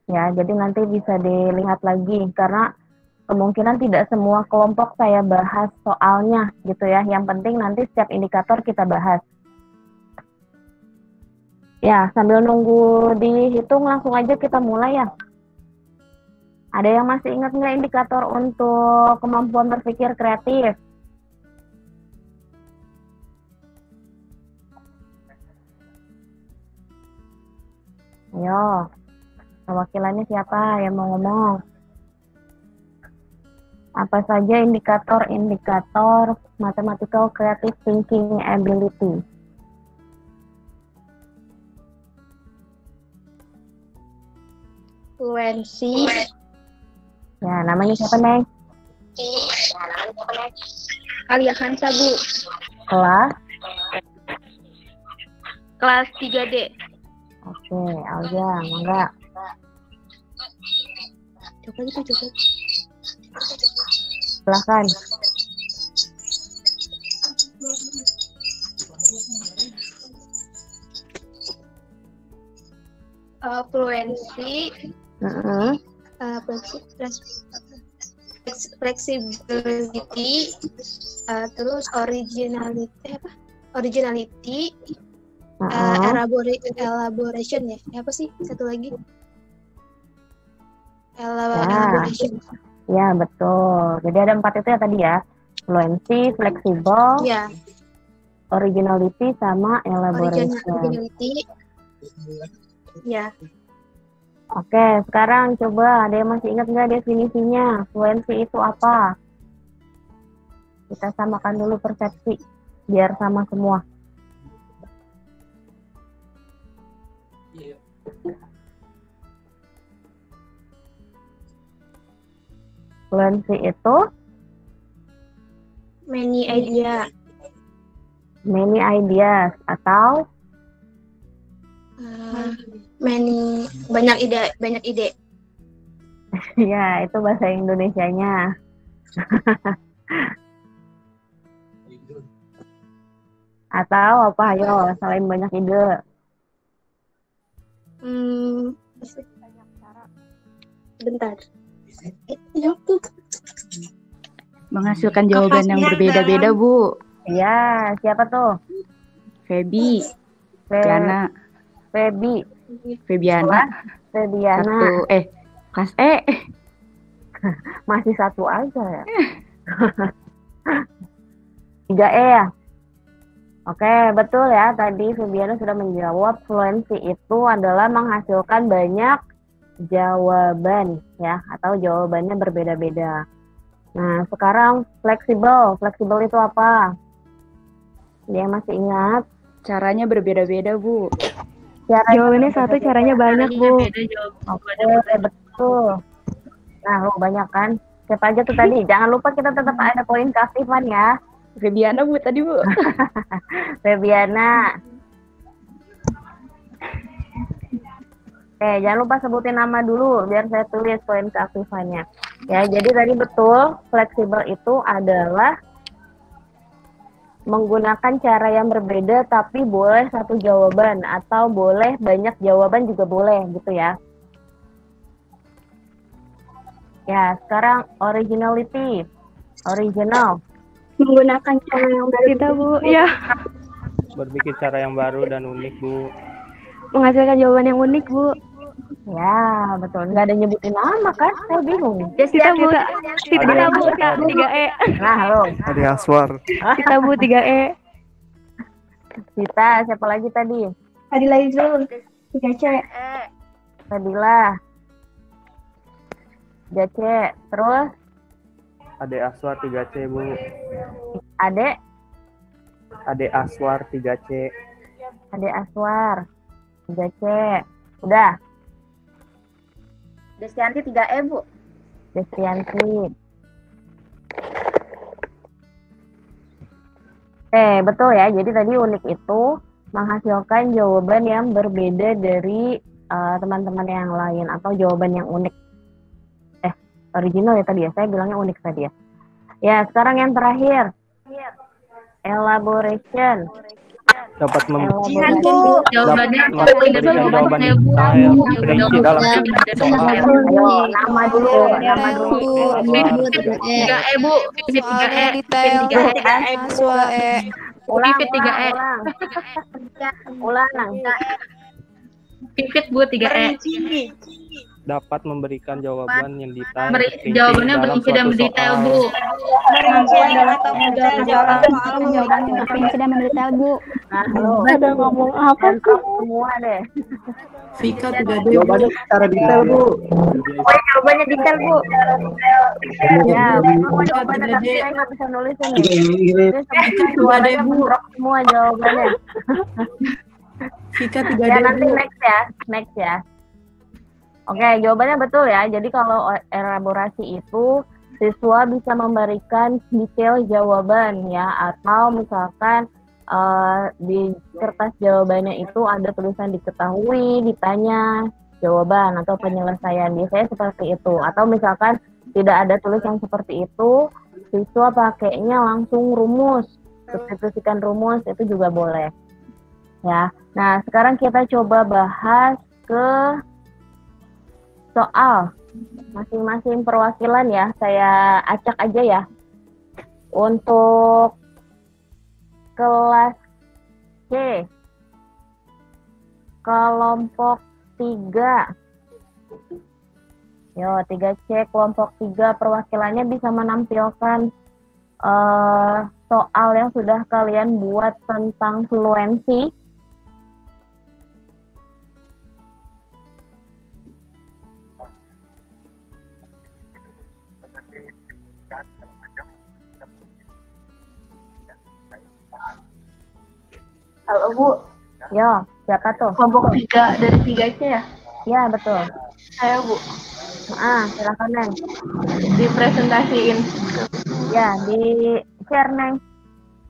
Ya, jadi nanti bisa dilihat lagi karena kemungkinan tidak semua kelompok saya bahas soalnya gitu ya. Yang penting nanti setiap indikator kita bahas. Ya, sambil nunggu dihitung langsung aja kita mulai ya. Ada yang masih ingat nggak indikator untuk kemampuan berpikir kreatif? Ayo, perwakilannya siapa yang mau ngomong? Apa saja indikator-indikator mathematical creative thinking ability? Fluensi. Ya, namanya siapa, Neng? Alia Hansa, Bu. Kelas? 3D. Oke, Alia, enggak. Coba. Silahkan. Fluensi. Flexibility, terus originality, elaboration ya. Apa sih satu lagi? Elaboration. Ya, betul. Jadi ada 4 itu ya tadi ya. Fluency, flexible, Ya. Originality, sama elaboration. Originality. Ya. Oke, sekarang coba ada yang masih ingat nggak definisinya? Fluency itu apa? Kita samakan dulu persepsi, biar sama semua. Fluency itu many ideas atau banyak ide. ya, itu bahasa Indonesianya. Atau apa, ayo, selain banyak ide? Bentar. Menghasilkan jawaban yang berbeda-beda, Bu. Iya, siapa tuh? Febi. Febiana. Febiana. Kelas E. Masih satu aja ya. 3E ya? Oke, betul ya. Tadi Febiana sudah menjawab fluency itu adalah menghasilkan banyak jawaban ya, atau jawabannya berbeda-beda. Nah, sekarang fleksibel. Fleksibel itu apa? Dia masih ingat? Caranya berbeda-beda, Bu. Jawabannya satu, caranya banyak, Bu. Oke, betul. Nah, lo banyak kan? Siapa aja tuh tadi? Jangan lupa kita tetap ada poin keaktifan ya. Febiana, Bu, tadi, Bu. Febiana. Oke, jangan lupa sebutin nama dulu biar saya tulis poin keaktifannya. Ya, jadi tadi betul, fleksibel itu adalah menggunakan cara yang berbeda tapi boleh satu jawaban atau boleh banyak jawaban juga boleh gitu ya. Ya, sekarang originality. Original. Menggunakan cara yang berbeda, Bu. Ya. Berpikir cara yang baru dan unik, Bu. Menghasilkan jawaban yang unik, Bu. Ya, betul. Nggak ada nyebutin nama kan? Saya bingung. Kita, Bu. Kita, Bu. 3E. Nah, lo. Ada Aswar. Kita, Bu. 3E. Kita, siapa lagi tadi? Adila Izul. 3C. Fadila. 3C. Terus? Ade Aswar 3C, Bu. Ade Aswar 3C. Ade Aswar 3C. Udah. Destianti 3E, Bu. Destianti. Oke, betul ya. Jadi tadi unik itu menghasilkan jawaban yang berbeda dari teman-teman yang lain atau jawaban yang unik. Original ya tadi ya. Saya bilangnya unik tadi ya. Ya, sekarang yang terakhir. Elaboration. dapat Elaborasi. Jawabannya memberikan jawaban yang terperinci dalam soal. Ayo, nama dulu, nama dulu. tiga E Bu, pipit 3 E, Soalnya detail mahasiswa Ulang, pipit 3 E, ulang. pipit Bu 3 E. Dapat memberikan jawaban yang detail. Jawabannya dalam berinci dan suatu mendetail soal. Bu. Berperinci dan mendetail, Bu. Nah, lo Ada ngomong apa center semua deh. Vika 3D. Jawabannya secara detail, Bu. Jawabannya detail, Bu. Ya, semua jawabannya tapi saya nggak bisa nulis ini. Jadi jawabannya bentrok semua jawabannya. Vika 3D. Ya, nanti next ya. Oke, jawabannya betul ya. Jadi kalau elaborasi itu siswa bisa memberikan detail jawaban ya, atau misalkan di kertas jawabannya itu ada tulisan diketahui, ditanya, jawaban atau penyelesaian. Biasanya seperti itu. Atau misalkan tidak ada tulisan seperti itu, siswa pakainya langsung rumus, substitusikan rumus itu juga boleh. Ya. Nah, sekarang kita coba bahas ke soal masing-masing perwakilan ya. Saya acak aja ya. Untuk kelas C, kelompok 3. Yo, 3C kelompok 3 perwakilannya bisa menampilkan soal yang sudah kalian buat tentang fluensi. Halo Bu, Yo, siapa tuh? kelompok 3 dari 3C ya? Ya, betul. Saya Bu, Silakan, Neng. dipresentasiin. Ya, di share, Neng.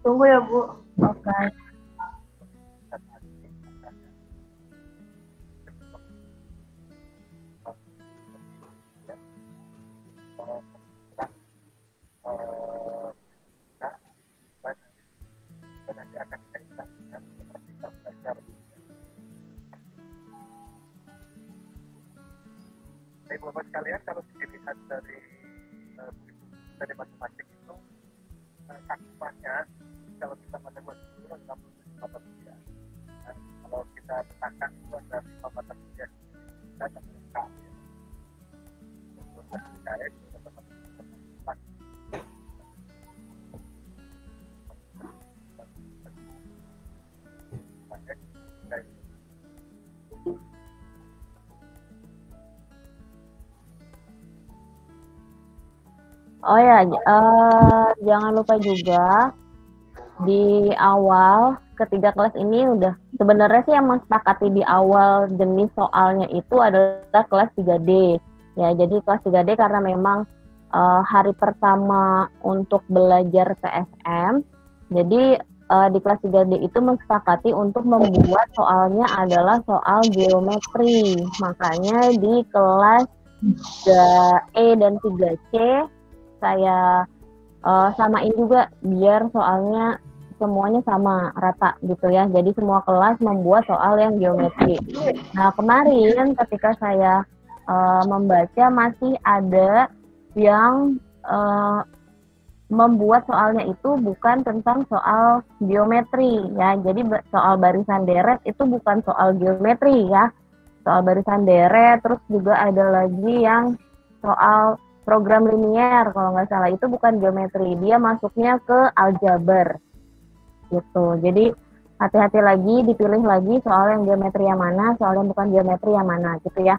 Tunggu ya Bu. Oke. Bapak sekalian, kalau dilihat dari masing-masing itu cakupannya, kalau kita pada buat dulu 67 mata kuliah. Kalau kita letakkan itu ada 5 mata kuliah, kita akan lengkap ya. Untuk terkait Oh ya, jangan lupa juga di awal ketiga kelas ini udah sebenarnya sih yang mensepakati di awal jenis soalnya itu adalah kelas 3D. Ya, jadi kelas 3D karena memang hari pertama untuk belajar PSM. Jadi di kelas 3D itu mensepakati untuk membuat soalnya adalah soal geometri. Makanya di kelas 3E dan 3C saya samain juga biar soalnya semuanya sama rata gitu ya. Jadi semua kelas membuat soal yang geometri. Nah, kemarin ketika saya membaca masih ada yang membuat soalnya itu bukan tentang soal geometri ya. Jadi soal barisan deret itu bukan soal geometri ya. Soal barisan deret, terus juga ada lagi yang soal program linier, kalau nggak salah itu bukan geometri, dia masuknya ke aljabar gitu. Jadi hati-hati lagi, dipilih lagi soal yang geometri yang mana, soal yang bukan geometri yang mana gitu ya.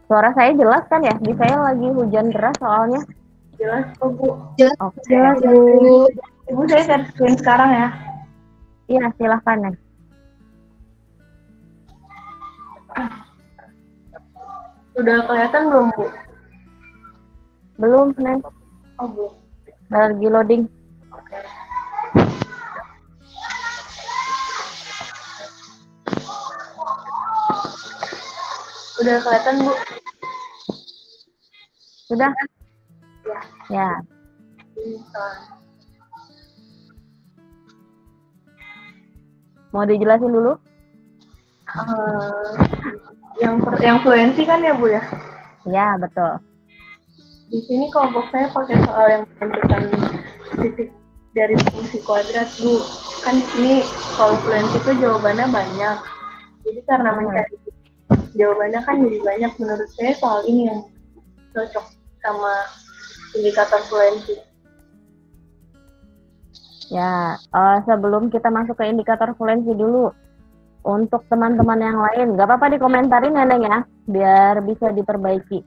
Suara saya jelas kan ya? Di saya lagi hujan deras soalnya. Jelas kok Bu. Oke. Jelas Bu. Ibu saya share screen sekarang ya. Iya, silahkan ya. Udah kelihatan belum Bu? Belum, Neng. Oh Bu. Lagi loading. Udah kelihatan Bu? Sudah? Ya. Ya. Mau dijelasin dulu? Yang fluensi kan ya Bu ya? Ya, betul. Di sini kelompok saya pakai soal yang menentukan titik dari fungsi kuadrat Bu. Kan di sini kalau fluensi itu jawabannya banyak. Jadi karena mencari jawabannya kan jadi banyak, menurut saya soal ini yang cocok sama indikator fluensi. Ya, sebelum kita masuk ke indikator fluensi dulu, untuk teman-teman yang lain, nggak apa-apa dikomentarin ya, Neng ya, biar bisa diperbaiki.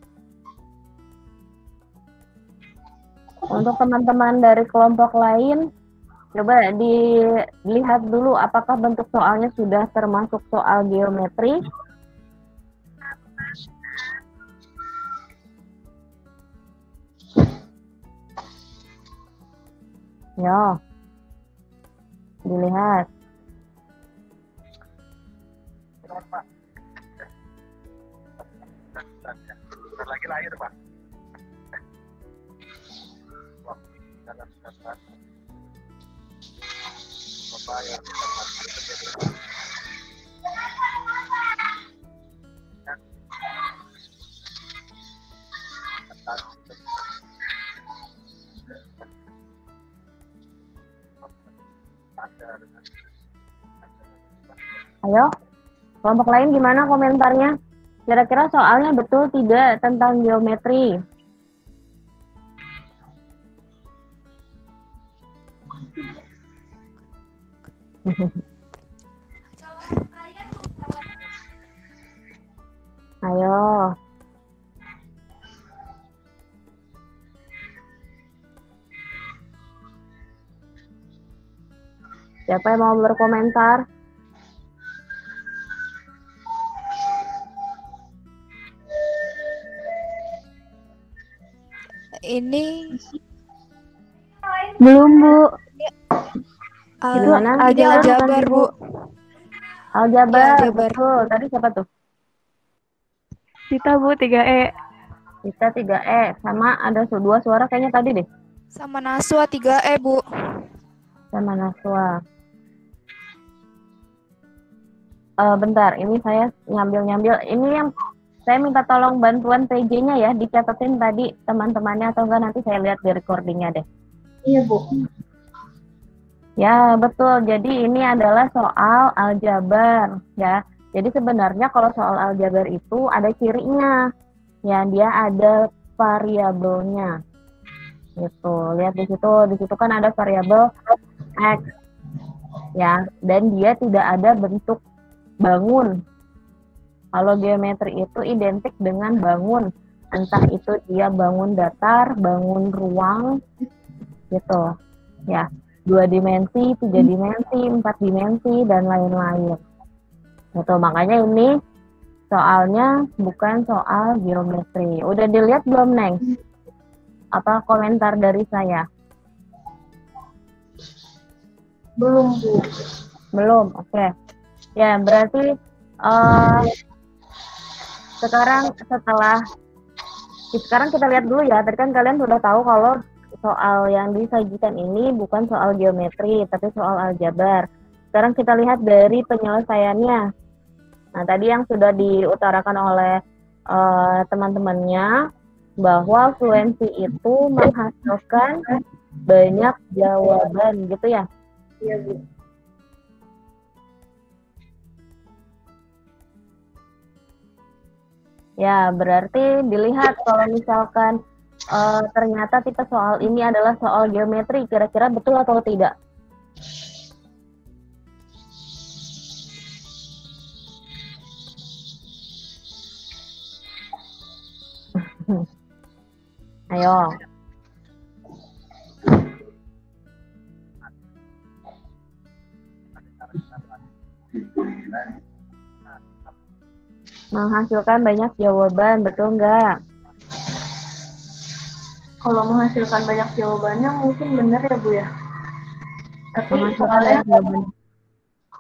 Untuk teman-teman dari kelompok lain, coba dilihat dulu apakah bentuk soalnya sudah termasuk soal geometri. Yo, dilihat. Bentar lagi lahir, Pak. Dalam dasar Bapak yang kita mati menjadi Ayo, kelompok lain gimana komentarnya? Kira-kira soalnya betul tidak tentang geometri? Ayo. Siapa yang mau berkomentar? Ini Belum, Bu. Gimana? ini aljabar, Bu. Aljabar. Ya, aljabar. Betul. Tadi siapa tuh? Kita, Bu, 3E. Kita 3E. Sama ada dua suara kayaknya tadi deh. Sama Naswa 3E, Bu. Sama Naswa. Bentar, ini saya nyambil. Ini yang saya minta tolong bantuan PJ-nya ya, dicatatin tadi teman-temannya atau enggak nanti saya lihat di recordingnya deh. Iya Bu. Ya, betul. Jadi ini adalah soal aljabar ya. Jadi sebenarnya kalau soal aljabar itu ada cirinya. Ya, dia ada variabelnya. Gitu. Lihat di situ kan ada variabel X. Ya, dan dia tidak ada bentuk bangun. Kalau geometri itu identik dengan bangun. Entah itu dia bangun datar, bangun ruang gitu. Ya. 2 dimensi, 3 dimensi, 4 dimensi, dan lain-lain. Gitu, makanya ini soalnya bukan soal geometri. Udah dilihat belum, Neng? Apa komentar dari saya? Belum Bu. Belum, oke. Ya, berarti sekarang kita lihat dulu ya. Tadi kan kalian sudah tahu kalau soal yang disajikan ini bukan soal geometri, tapi soal aljabar. Sekarang kita lihat dari penyelesaiannya. Nah, tadi yang sudah diutarakan oleh teman-temannya, bahwa fluensi itu menghasilkan banyak jawaban, gitu ya? Iya Bu. Ya, berarti dilihat kalau misalkan ternyata tipe soal ini adalah soal geometri, kira-kira betul atau tidak? Ayo. Menghasilkan banyak jawaban, betul nggak? Kalau menghasilkan banyak jawabannya mungkin benar ya Bu ya. Tapi Menghasilkan banyak jawaban.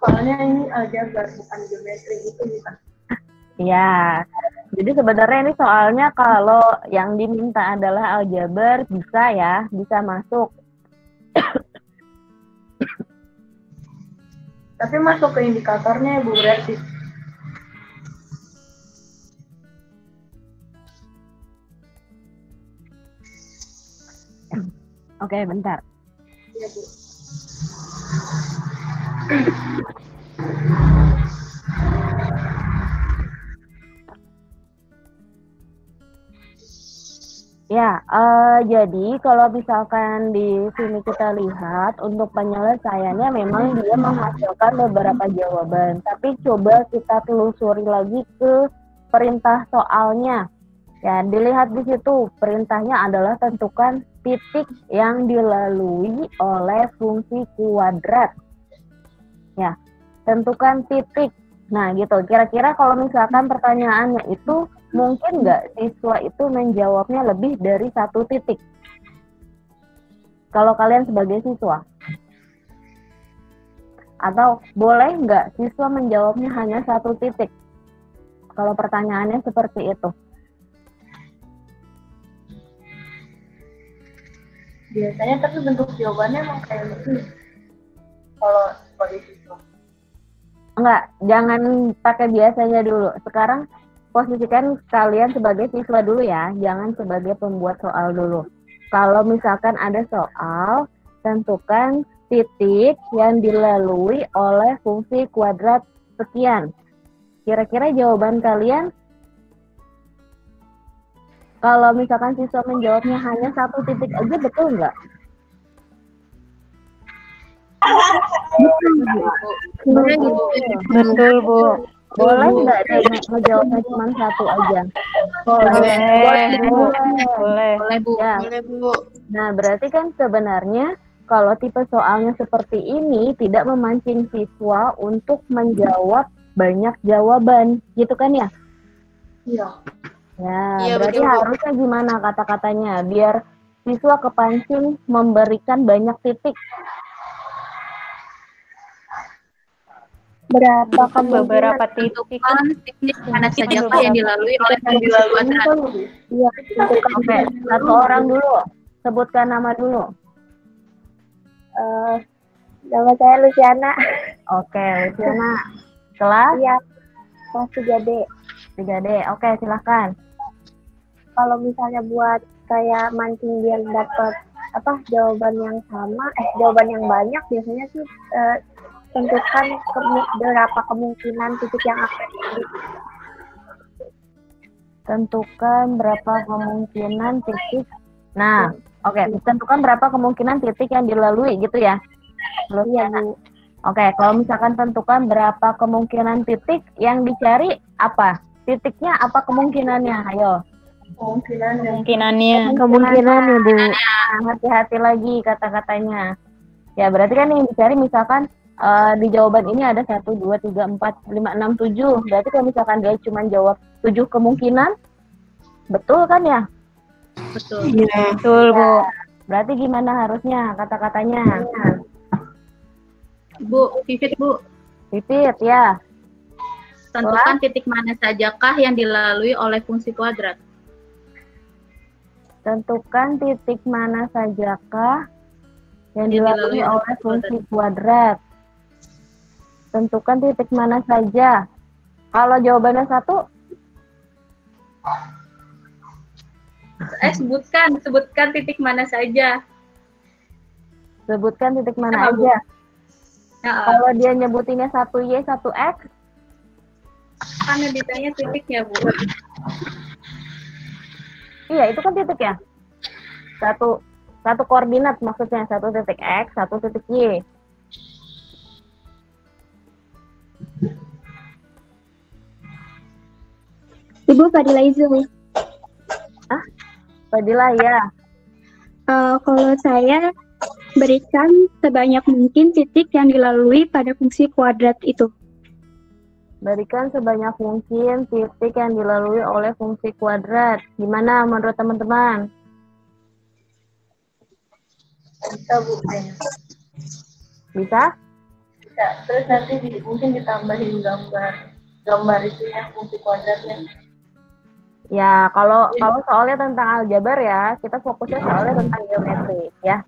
soalnya ini aljabar bukan geometri gitu bukan. Ya, jadi sebenarnya ini soalnya kalau yang diminta adalah aljabar bisa ya, bisa masuk. Tapi masuk ke indikatornya ya Bu berarti. Oke, bentar. Iya Bu. Ya, jadi kalau misalkan di sini kita lihat untuk penyelesaiannya memang dia menghasilkan beberapa jawaban. Tapi coba kita telusuri lagi ke perintah soalnya. Ya, dilihat di situ perintahnya adalah tentukan titik yang dilalui oleh fungsi kuadrat. Ya, tentukan titik. Nah, gitu. Kira-kira kalau misalkan pertanyaannya itu mungkin nggak siswa itu menjawabnya lebih dari satu titik? Kalau kalian sebagai siswa. Atau boleh nggak siswa menjawabnya hanya satu titik? Kalau pertanyaannya seperti itu. Biasanya tapi bentuk jawabannya emang kayak gitu. Kalau sebagai siswa. Enggak, jangan pakai biasanya dulu. Sekarang posisikan kalian sebagai siswa dulu ya, jangan sebagai pembuat soal dulu. Kalau misalkan ada soal, tentukan titik yang dilalui oleh fungsi kuadrat sekian. Kira-kira jawaban kalian, kalau misalkan siswa menjawabnya hanya satu titik aja, betul nggak? Betul, Bu. Boleh nggak deh ngejawabnya cuma satu aja? Boleh, Bu. Boleh. Boleh Bu. Ya. Boleh, Bu. Nah, berarti kan sebenarnya kalau tipe soalnya seperti ini tidak memancing siswa untuk menjawab banyak jawaban, gitu kan ya? Iya. Ya, Iya, berarti betul, Bu. harusnya gimana kata-katanya biar siswa kepancing memberikan banyak titik. Berapa Beberapa titik. Tentukan titik mana saja yang dilalui oleh fungsi kuadrat. Iya, Oke, satu orang dulu. Sebutkan nama dulu. nama saya Luciana. Oke, Luciana. Kelas? Iya, kelas 3D. 3D. Oke, silahkan. Kalau misalnya buat kayak mancing biar dapat jawaban yang sama, jawaban yang banyak, biasanya sih tentukan berapa kemungkinan titik yang akan dilalui. Tentukan berapa kemungkinan titik. Nah, oke, tentukan berapa kemungkinan titik yang dilalui gitu ya. Iya, Bu. Oke, kalau misalkan tentukan berapa kemungkinan titik yang dicari apa? Titiknya apa kemungkinannya? Ayo. Kemungkinannya. Kemungkinannya, Bu. Nah, hati-hati lagi kata-katanya. Ya, berarti kan yang dicari misalkan di jawaban ini ada 1, 2, 3, 4, 5, 6, 7. Berarti kalau misalkan dia cuma jawab 7 kemungkinan, betul kan ya? Betul. Iya. Betul, Bu. Berarti gimana harusnya kata-katanya? Bu, Vivit Bu. Pipit ya. Tentukan titik mana sajakah yang dilalui oleh fungsi kuadrat. Tentukan titik mana sajakah yang dilalui oleh fungsi kuadrat. Tentukan titik mana saja. Kalau jawabannya 1, Sebutkan titik mana saja. sebutkan titik mana Sama, Bu. aja. Ya, Kalau dia nyebutinnya 1Y, 1X, kan ditanya titiknya Bu. iya itu kan titik ya. Satu koordinat maksudnya, 1 titik X, 1 titik Y. Ibu Fadila Izul. Fadila ya. Kalau saya berikan sebanyak mungkin titik yang dilalui pada fungsi kuadrat itu. Berikan sebanyak mungkin titik yang dilalui oleh fungsi kuadrat. Gimana menurut teman-teman? Bisa Bu kayaknya. Bisa? Bisa. Terus nanti mungkin ditambahin gambar itunya fungsi kuadratnya. Ya, kalau soalnya tentang aljabar ya, kita fokusnya soalnya tentang geometri ya.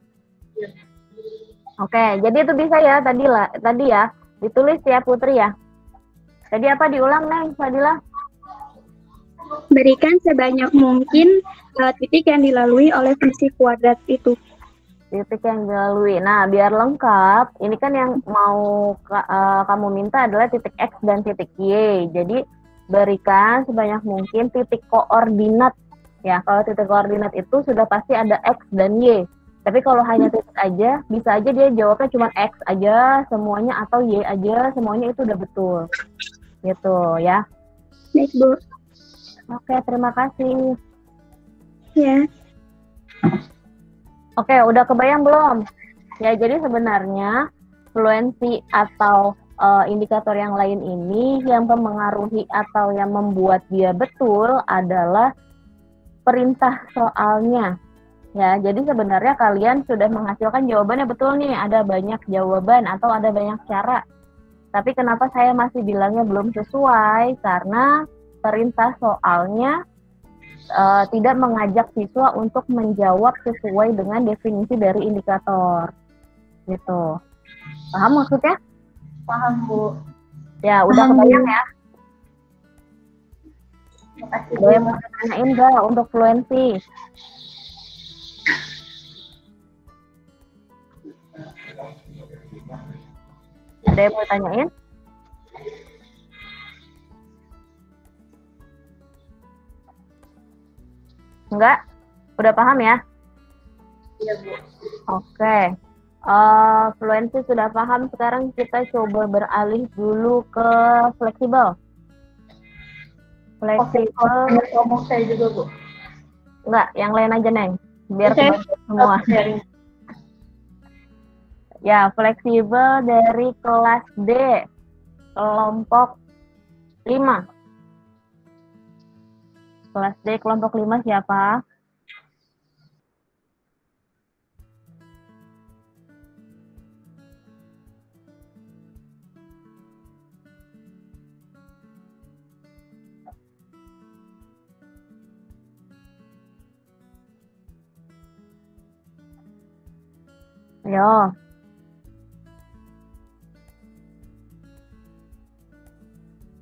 Oke, jadi itu bisa ya tadi ya. Ditulis ya Putri ya. Tadi apa diulang Neng, Fadila? Berikan sebanyak mungkin titik yang dilalui oleh fungsi kuadrat itu. Titik yang dilalui. Nah, biar lengkap, ini kan yang mau kamu minta adalah titik X dan titik Y. Jadi, berikan sebanyak mungkin titik koordinat. Ya, kalau titik koordinat itu sudah pasti ada X dan Y. Tapi kalau hanya titik aja, bisa aja dia jawabnya cuma X aja semuanya atau Y aja semuanya, itu udah betul. Gitu ya. Baik, Bu. Oke, terima kasih. Ya. Oke, udah kebayang belum? Ya, jadi sebenarnya fluensi atau indikator yang lain ini yang mempengaruhi atau yang membuat dia betul adalah perintah soalnya. Ya, jadi sebenarnya kalian sudah menghasilkan jawabannya betul nih, ada banyak jawaban atau ada banyak cara. Tapi kenapa saya masih bilangnya belum sesuai? Karena perintah soalnya tidak mengajak siswa untuk menjawab sesuai dengan definisi dari indikator. Gitu. Paham maksudnya? Paham, Bu. Ya, udah kebayang ya? Ada yang mau ditanyain nggak untuk fluensi? Ada yang mau ditanyain? Enggak? Udah paham ya? Iya, Bu. Oke. Fluensi sudah paham, sekarang kita coba beralih dulu ke fleksibel. Fleksibel. Ngomong saya juga, Bu. Enggak, yang lain aja, Neng. Biar Saya semua. Ya, fleksibel dari kelas D, kelompok 5. Kelas D, kelompok 5 siapa? Ayo.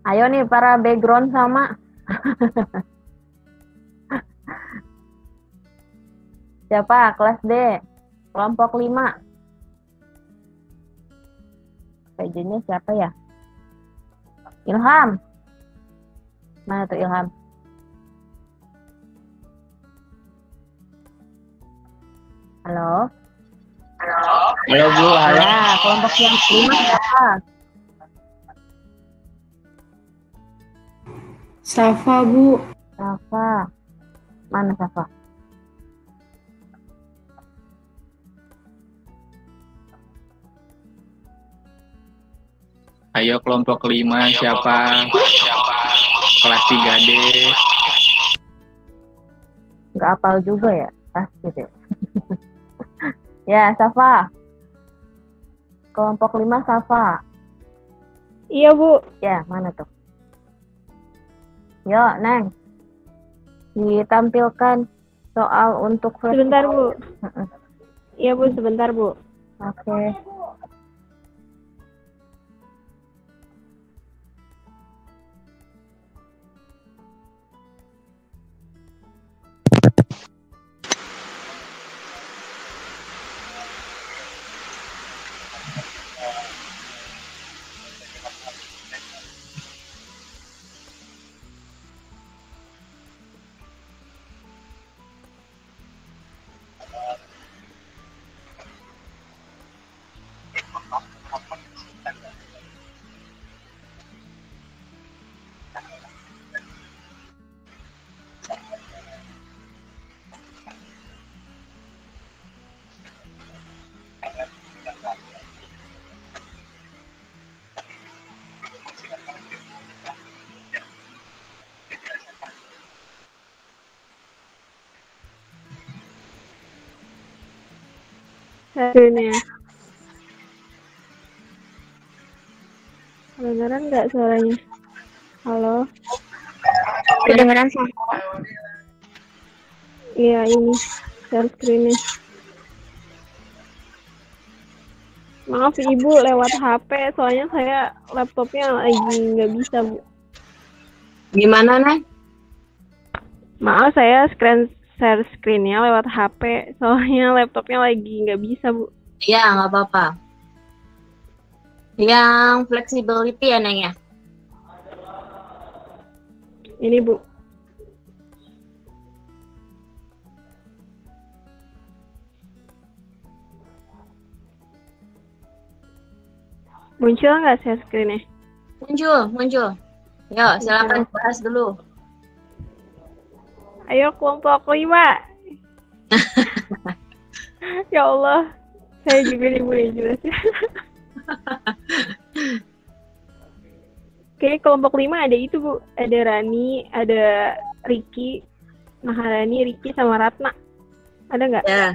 Ayo nih para background sama. Siapa? Kelas D. Kelompok 5. PJ-nya siapa ya? Ilham. Mana tuh Ilham? Halo? Halo Bu, halo. Ya, kelompok yang 5 siapa? Safa, Bu. Safa. Mana Safa? Ayo kelompok 5 siapa? Kelas 3D. Nggak hafal juga ya? Pasti deh. Ya, Safa. Kelompok 5 Safa. Iya, Bu. Ya, mana tuh? Yuk, Neng. Ditampilkan soal untuk Sebentar, Bu. Iya, Bu, sebentar, Bu. Oke. Hasilnya. Kedengeran nggak suaranya? Halo? Kedengeran sih. Iya, ini share screen-nya. Maaf Ibu, lewat HP, soalnya saya laptopnya lagi nggak bisa, Bu. Gimana, Neng? Maaf, saya share screen-nya lewat HP, soalnya laptopnya lagi nggak bisa, Bu. Iya, nggak apa-apa. Yang flexibility ya, Neng ya? Ini, Bu. Muncul nggak share screen-nya? Muncul. Yuk, silakan bahas dulu. Ayo kelompok 5. Ya Allah, saya juga nih boleh jelasin. Oke, kelompok 5 ada itu, Bu. Ada Rani, ada Riki, Maharani, Riki, sama Ratna. Ada nggak? Ya.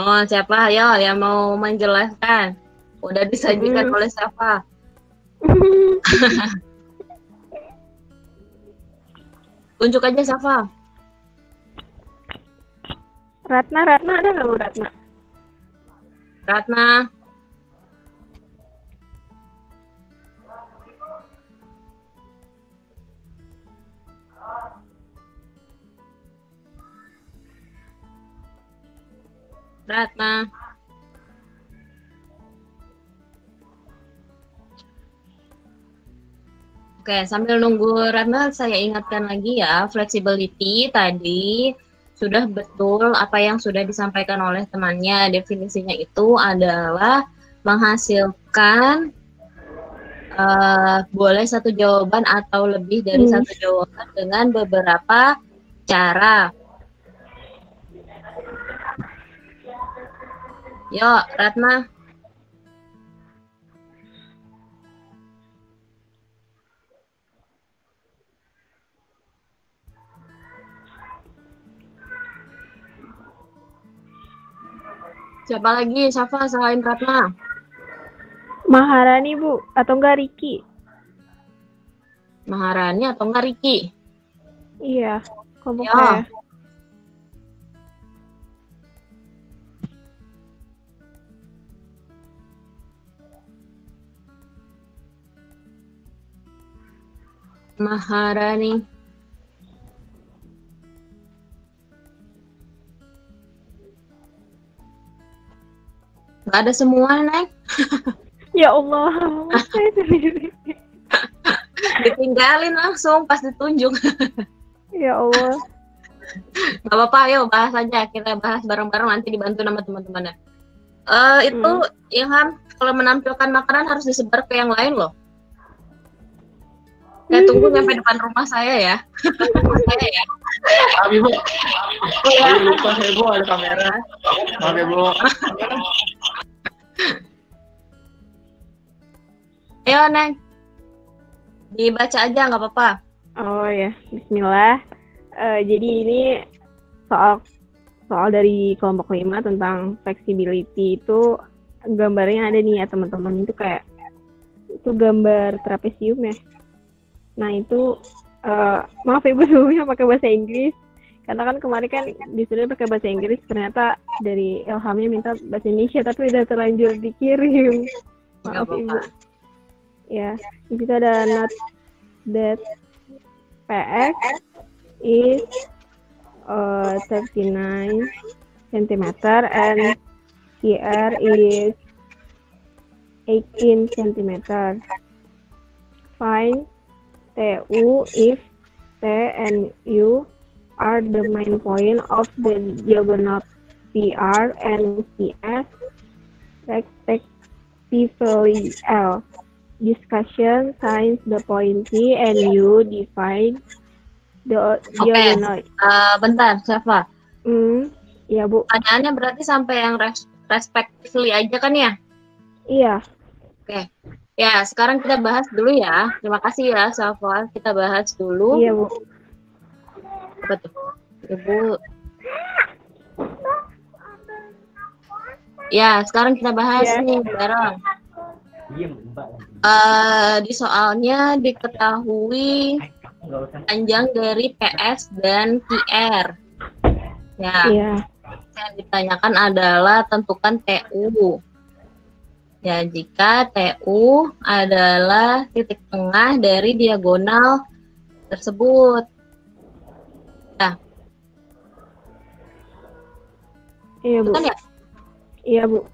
Oh, siapa? Ayo yang mau menjelaskan. Udah disajikan oleh siapa? Tunjuk aja siapa? Ratna ada nggak, Bu, Ratna? Ratna. Ratna. Oke, sambil nunggu Ratna, saya ingatkan lagi ya, flexibility tadi sudah betul apa yang sudah disampaikan oleh temannya. Definisinya itu adalah menghasilkan boleh satu jawaban atau lebih dari satu jawaban dengan beberapa cara. Yuk, Ratna. Siapa lagi? Siapa selain Ratna? Maharani, Bu, atau enggak Riki? Maharani atau enggak Riki? Iya, kelompok Ya. saya. Maharani. Gak ada semua, Neng. Ya Allah, saya sendiri. Ditinggalin langsung pas ditunjuk. Ya Allah. Gak apa-apa, ayo bahas aja. Kita bahas bareng-bareng, nanti dibantu sama teman-temannya. Itu Ilham, kalau menampilkan makanan harus disebar ke yang lain loh. Saya tunggu sampai depan rumah saya ya. Saya ya. Maaf Ibu. Lupa saya Bu, ada kamera. Maaf ya Bu. Ayo Neng, dibaca aja nggak apa-apa. Oh ya, Bismillah. Jadi ini soal dari kelompok 5 tentang flexibility itu gambarnya ada nih ya teman-teman, itu kayak itu gambar trapesium ya. Nah itu maaf Ibu sebelumnya pakai bahasa Inggris karena kan kemarin kan disuruh pakai bahasa Inggris, ternyata dari Ilhamnya minta bahasa Indonesia tapi udah terlanjur dikirim. Maaf Ibu. Ya, di situ ada not that PX is 39 cm and CR is 18 cm. Find TU if T and U are the main point of the diagonal PR and CS respectively. L. Discussion finds the point P and U define the diagonal. Bentar, siapa? Ya Bu. Pertanyaannya berarti sampai yang respectively aja kan ya? Iya. Oke. Ya, sekarang kita bahas dulu ya. Terima kasih ya, Safa. Kita bahas dulu. Iya, Bu. Apa tuh? Ibu. Ya, sekarang kita bahas nih bareng. Di soalnya diketahui panjang dari PS dan QR. Ya. Iya. Yang ditanyakan adalah tentukan TU. Ya, jika TU adalah titik tengah dari diagonal tersebut. Nah, Iya, Bu. kan ya? Iya, Bu.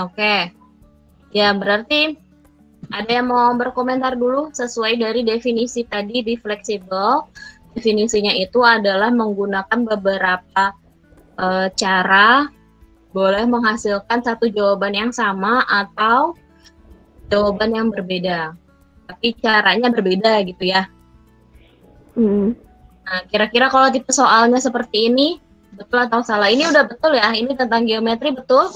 Oke. Ya, berarti ada yang mau berkomentar dulu sesuai dari definisi tadi di fleksibel. Definisinya itu adalah menggunakan beberapa cara boleh menghasilkan satu jawaban yang sama atau jawaban yang berbeda. Tapi caranya berbeda gitu ya. Nah, kira-kira kalau tipe soalnya seperti ini, betul atau salah? Ini udah betul ya, ini tentang geometri, betul?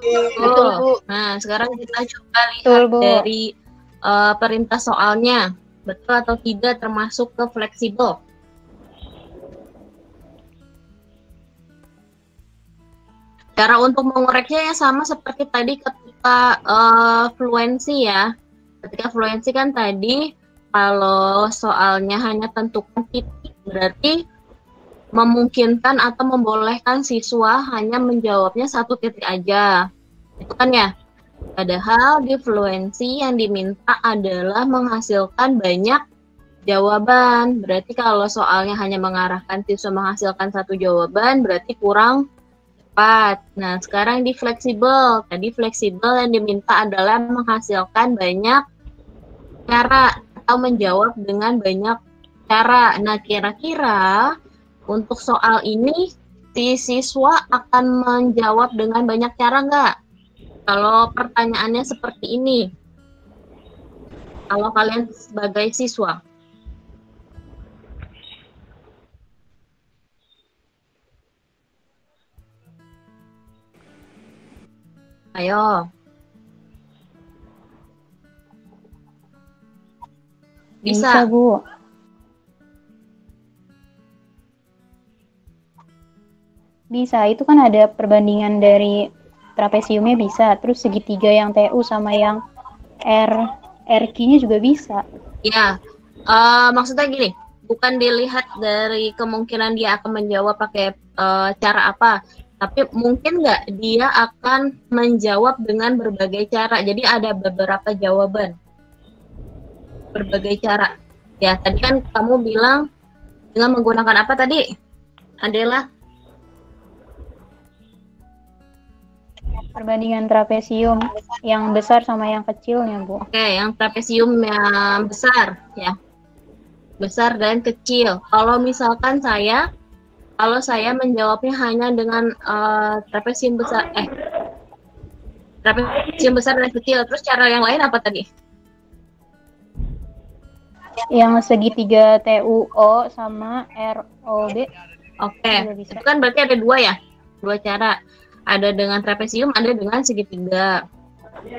Betul, Bu. Nah, sekarang kita coba lihat dari perintah soalnya. Betul atau tidak termasuk ke fleksibel? Cara untuk mengoreknya yang sama seperti tadi ketika fluensi ya. Ketika fluensi kan tadi kalau soalnya hanya tentukan titik, berarti memungkinkan atau membolehkan siswa hanya menjawabnya satu titik aja. Itu kan ya? Padahal di fluensi yang diminta adalah menghasilkan banyak jawaban. Berarti kalau soalnya hanya mengarahkan siswa menghasilkan satu jawaban, berarti kurang tepat. Nah, sekarang di fleksibel. Tadi fleksibel yang diminta adalah menghasilkan banyak cara atau menjawab dengan banyak cara. Nah, kira-kira untuk soal ini, si siswa akan menjawab dengan banyak cara nggak? Kalau pertanyaannya seperti ini, kalau kalian sebagai siswa. Ayo. Bisa, Bu. Bisa, itu kan ada perbandingan dari trapesiumnya bisa, terus segitiga yang TU sama yang RQ-nya juga bisa. Ya, maksudnya gini, bukan dilihat dari kemungkinan dia akan menjawab pakai cara apa, tapi mungkin nggak dia akan menjawab dengan berbagai cara. Jadi ada beberapa jawaban, berbagai cara. Ya, tadi kan kamu bilang dengan menggunakan apa tadi, Adela? Perbandingan trapesium yang besar sama yang kecilnya, Bu. Oke, yang trapesium yang besar ya. Besar dan kecil. Kalau misalkan kalau saya menjawabnya hanya dengan trapesium besar trapesium besar dan kecil. Terus cara yang lain apa tadi? Yang segitiga TUO sama ROB. Oke, itu kan berarti ada dua ya? Dua cara. Ada dengan trapesium, ada dengan segitiga.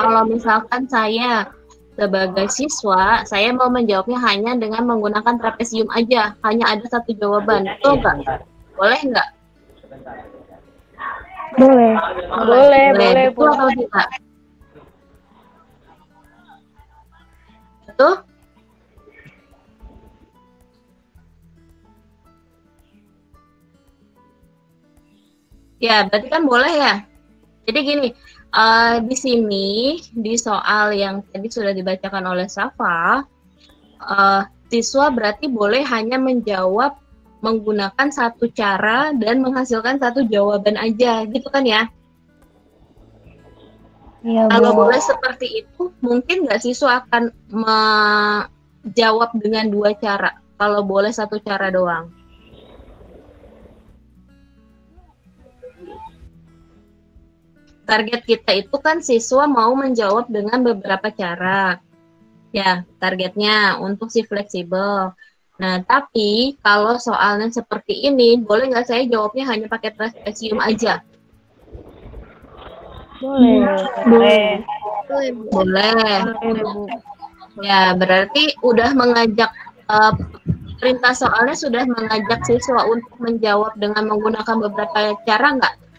Kalau misalkan saya sebagai siswa, saya mau menjawabnya hanya dengan menggunakan trapesium aja. Hanya ada satu jawaban. Betul nggak? Boleh nggak? Boleh. Boleh. Betul atau tidak? Betul? Ya, berarti kan boleh ya. Jadi gini, di sini di soal yang tadi sudah dibacakan oleh Safa, siswa berarti boleh hanya menjawab menggunakan satu cara dan menghasilkan satu jawaban aja, gitu kan ya? Iya, Kalau Bu. boleh seperti itu, mungkin nggak siswa akan menjawab dengan dua cara? Kalau boleh satu cara doang. Target kita itu kan siswa mau menjawab dengan beberapa cara. Ya, targetnya untuk si fleksibel. Nah, tapi kalau soalnya seperti ini, boleh nggak saya jawabnya hanya pakai trapesium aja? Boleh. Ya, berarti udah mengajak, perintah soalnya sudah mengajak siswa untuk menjawab dengan menggunakan beberapa cara nggak?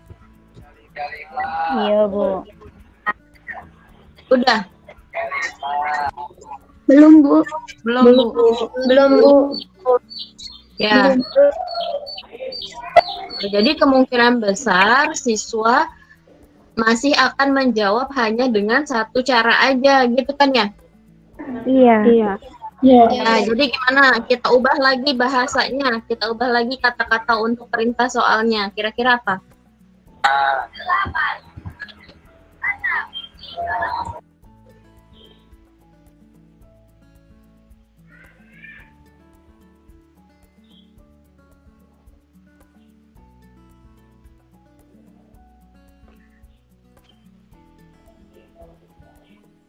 Iya, Bu. Udah? Belum, Bu. Belum, Bu. Belum, Bu. Ya. Jadi kemungkinan besar siswa masih akan menjawab hanya dengan satu cara aja, gitu kan ya? Iya. Iya. Nah, jadi gimana? Kita ubah lagi bahasanya, kita ubah lagi kata-kata untuk perintah soalnya. Kira-kira apa?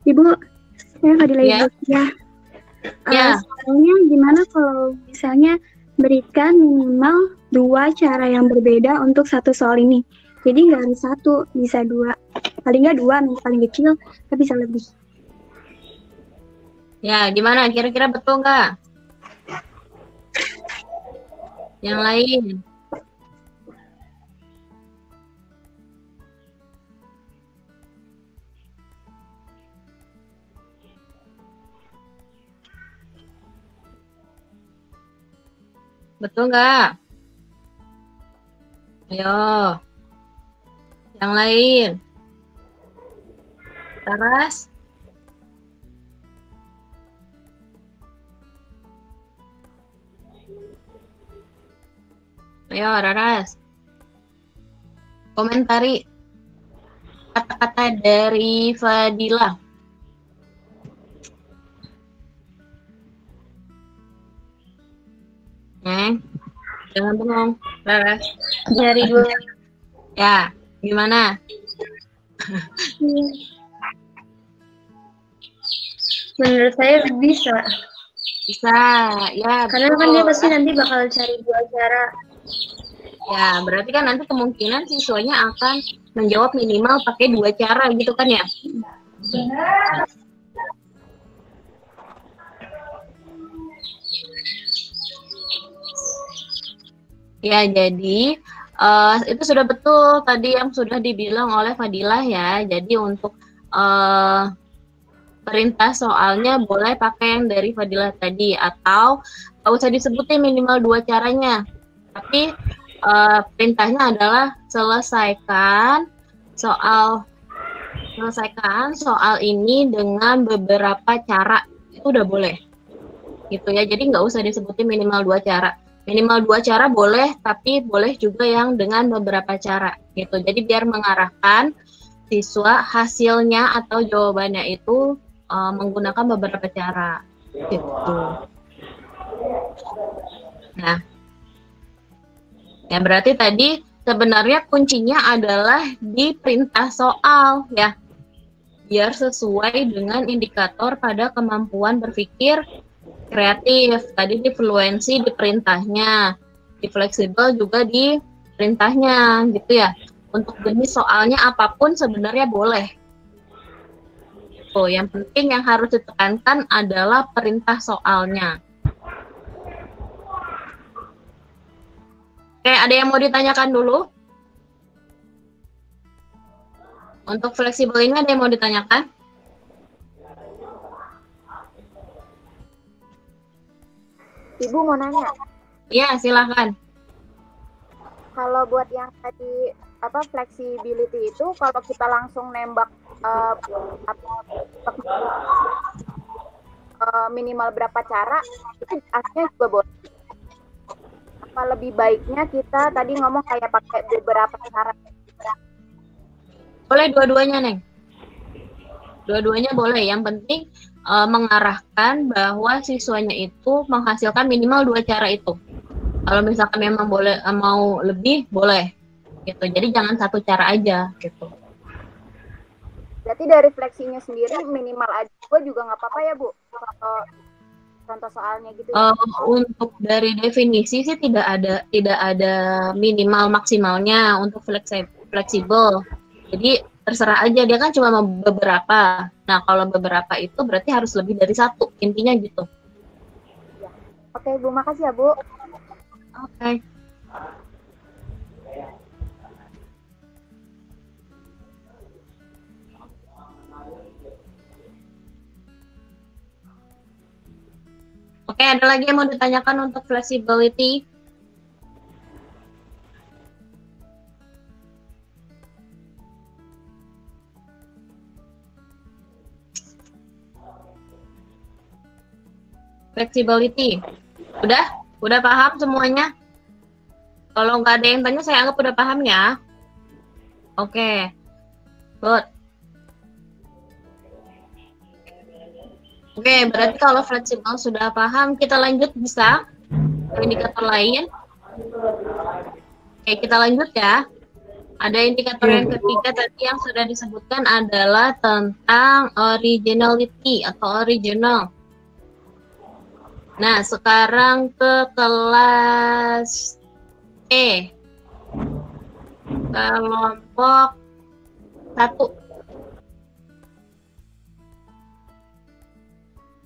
Ibu, saya Fadila Ya. Ibu ya. Ya. Soalnya gimana kalau misalnya berikan minimal 2 cara yang berbeda untuk satu soal ini. Jadi nggak harus 1, bisa 2. Paling nggak 2, paling kecil, tapi bisa lebih. Ya, gimana? Kira-kira betul nggak? Yang lain? Betul nggak? Ayo. Yang lain? Taras? Ayo, Raras. Komentari kata-kata dari Fadila. Jangan bengong, Raras. Dari 2. Ya, gimana? Menurut saya bisa. Bisa, ya. Karena kan dia pasti nanti bakal cari 2 cara. Ya, berarti kan nanti kemungkinan siswanya akan menjawab minimal pakai 2 cara gitu kan ya? Ya, jadi itu sudah betul tadi yang sudah dibilang oleh Fadilah ya. Jadi untuk perintah soalnya boleh pakai yang dari Fadilah tadi, atau nggak usah disebutin minimal 2 caranya. Tapi perintahnya adalah selesaikan soal ini dengan beberapa cara. Itu udah boleh gitu ya. Jadi nggak usah disebutin minimal 2 cara. Minimal 2 cara boleh, tapi boleh juga yang dengan beberapa cara gitu. Jadi biar mengarahkan siswa hasilnya atau jawabannya itu menggunakan beberapa cara gitu. Nah, ya berarti tadi sebenarnya kuncinya adalah di perintah soal ya, biar sesuai dengan indikator pada kemampuan berpikir kreatif. Tadi di fluensi di perintahnya, di fleksibel juga di perintahnya gitu ya. Untuk jenis soalnya apapun sebenarnya boleh. Yang penting yang harus ditekankan adalah perintah soalnya. Oke, ada yang mau ditanyakan dulu? Untuk fleksibel ini ada yang mau ditanyakan? Ibu mau nanya. Iya, silahkan. Kalau buat yang tadi flexibility itu, kalau kita langsung nembak minimal berapa cara, itu aslinya juga boleh. Apa lebih baiknya kita tadi ngomong kayak pakai beberapa cara? Boleh dua-duanya, Neng. Dua-duanya boleh. Yang penting mengarahkan bahwa siswanya itu menghasilkan minimal 2 cara itu. Kalau misalkan memang boleh mau lebih, boleh. Gitu. Jadi jangan 1 cara aja gitu. Berarti dari fleksinya sendiri minimal aja juga nggak apa-apa ya, Bu? Contoh soalnya gitu. Untuk dari definisi sih tidak ada minimal maksimalnya untuk fleksibel. Jadi terserah aja, dia kan cuma beberapa. Nah, kalau beberapa itu berarti harus lebih dari 1, intinya gitu. Oke, Bu, makasih ya, Bu. Oke. Oke, ada lagi yang mau ditanyakan untuk flexibility? flexibility. Udah paham semuanya? Kalau nggak ada yang tanya, saya anggap udah paham ya. Oke, good. Oke, berarti kalau fleksibel sudah paham, kita lanjut bisa ke indikator lain. Oke, kita lanjut ya. Ada indikator yang ketiga tadi yang sudah disebutkan adalah tentang originality atau original. Nah, sekarang ke kelas E. Kelompok 1.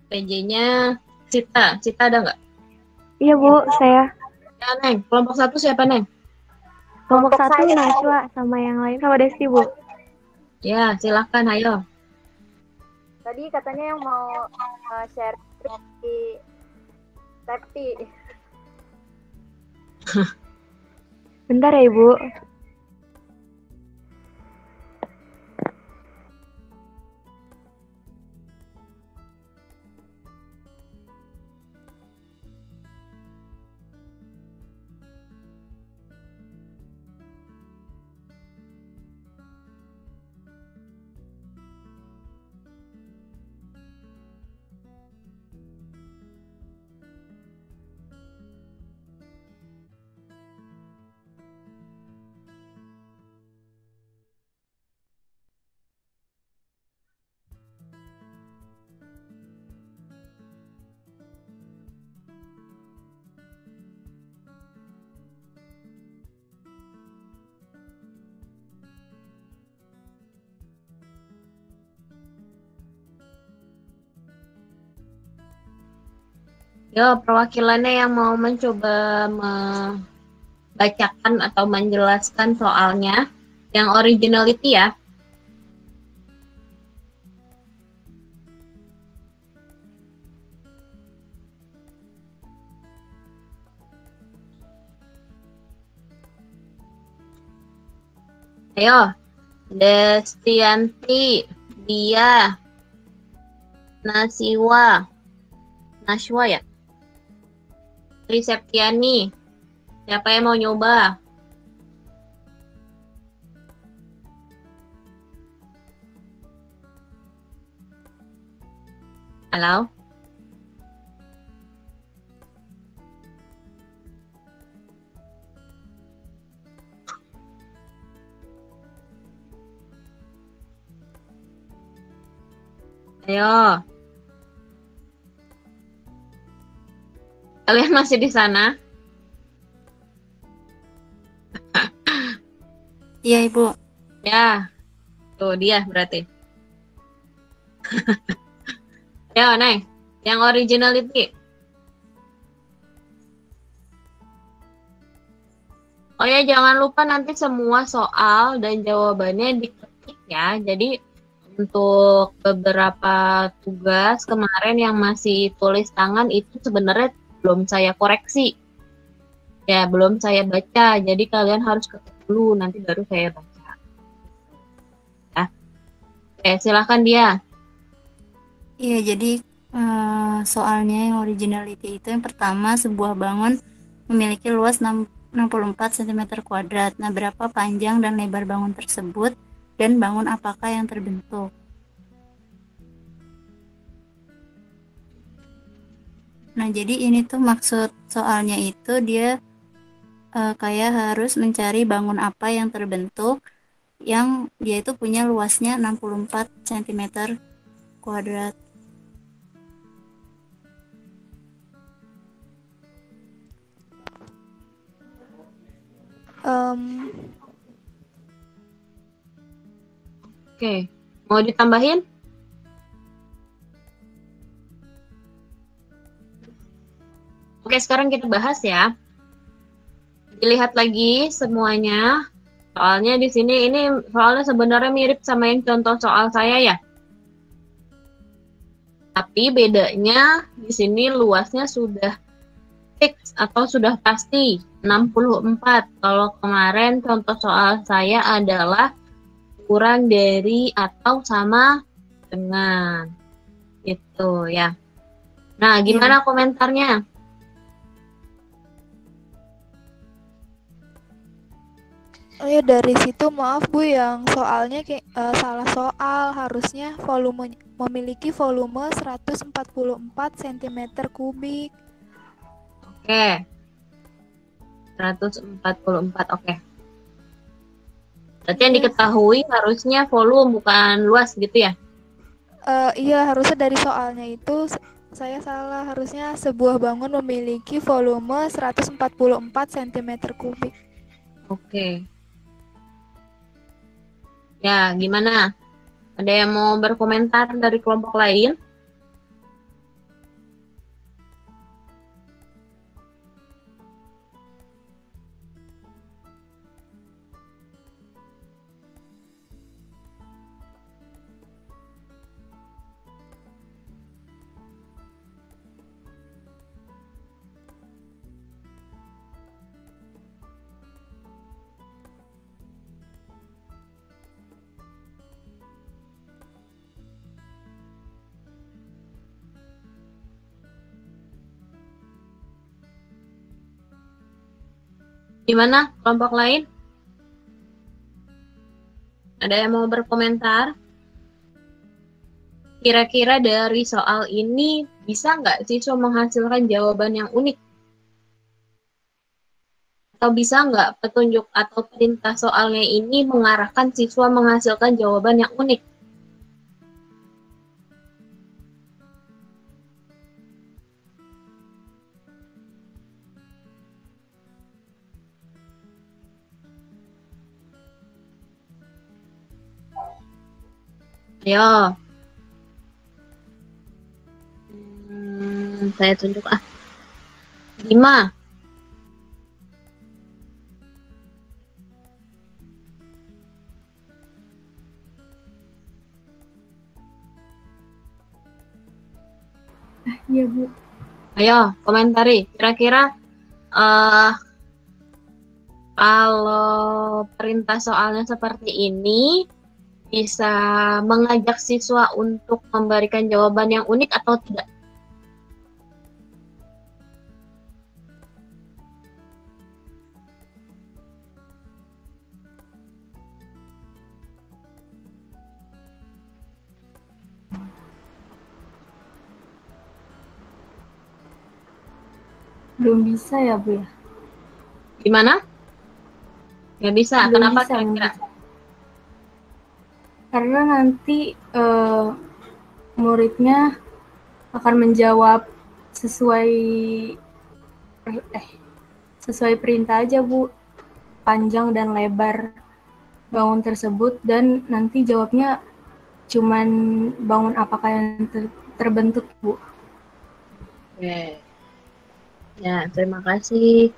PJ-nya Cita ada nggak? Iya Bu, saya. Ya, Neng. Kelompok 1 siapa, Neng? Kelompok 1 Najwa sama yang lain sama Desti Bu. Ya, silahkan, ayo. Tadi katanya yang mau share di Septi. Bentar ya Ibu. Yo, perwakilannya yang mau mencoba membacakan atau menjelaskan soalnya yang originality ya. Ayo, Destianti, Dia, Nashwa ya? Triseptiani, siapa yang mau nyoba? Halo? Ayo. Kalian masih di sana? Iya, Ibu. Ya. Tuh dia berarti. Ya, Neng. Yang originality. Oh ya, jangan lupa nanti semua soal dan jawabannya diketik ya. Jadi untuk beberapa tugas kemarin yang masih tulis tangan itu sebenarnya belum saya koreksi. Ya, belum saya baca. Jadi kalian harus ketik dulu, nanti baru saya baca. Ya. Oke, silakan Dia. Iya, jadi soalnya yang originality itu yang pertama, sebuah bangun memiliki luas 64 cm kuadrat. Nah, berapa panjang dan lebar bangun tersebut dan bangun apakah yang terbentuk? Nah, jadi ini tuh maksud soalnya itu dia kayak harus mencari bangun apa yang terbentuk yang dia itu punya luasnya 64 cm kuadrat. Oke, mau ditambahin? Oke, sekarang kita bahas ya. Dilihat lagi semuanya. Soalnya di sini ini soalnya sebenarnya mirip sama yang contoh soal saya ya. Tapi bedanya di sini luasnya sudah fix atau sudah pasti 64. Kalau kemarin contoh soal saya adalah kurang dari atau sama dengan. Itu ya. Nah, gimana komentarnya? Oh ya, dari situ maaf Bu, yang soalnya kayak salah soal, harusnya volume memiliki volume 144 cm kubik. Oke. 144, oke. Berarti yang diketahui harusnya volume bukan luas gitu ya? Iya, harusnya dari soalnya itu saya salah, harusnya sebuah bangun memiliki volume 144 cm kubik. Oke. Ya, gimana? Ada yang mau berkomentar dari kelompok lain? Gimana kelompok lain? Ada yang mau berkomentar? Kira-kira dari soal ini bisa nggak siswa menghasilkan jawaban yang unik? Atau bisa nggak petunjuk atau perintah soalnya ini mengarahkan siswa menghasilkan jawaban yang unik? Ayo. Saya tunjuk 5. Iya Bu. Ayo, komentari. Kira-kira kalau perintah soalnya seperti ini bisa mengajak siswa untuk memberikan jawaban yang unik atau tidak? Belum bisa ya Bu ya? Gimana? Nggak bisa. Belum Kenapa bisa, kira-kira? Karena nanti muridnya akan menjawab sesuai perintah aja Bu, panjang dan lebar bangun tersebut, dan nanti jawabnya cuman bangun apakah yang terbentuk Bu. Oke. Ya, terima kasih.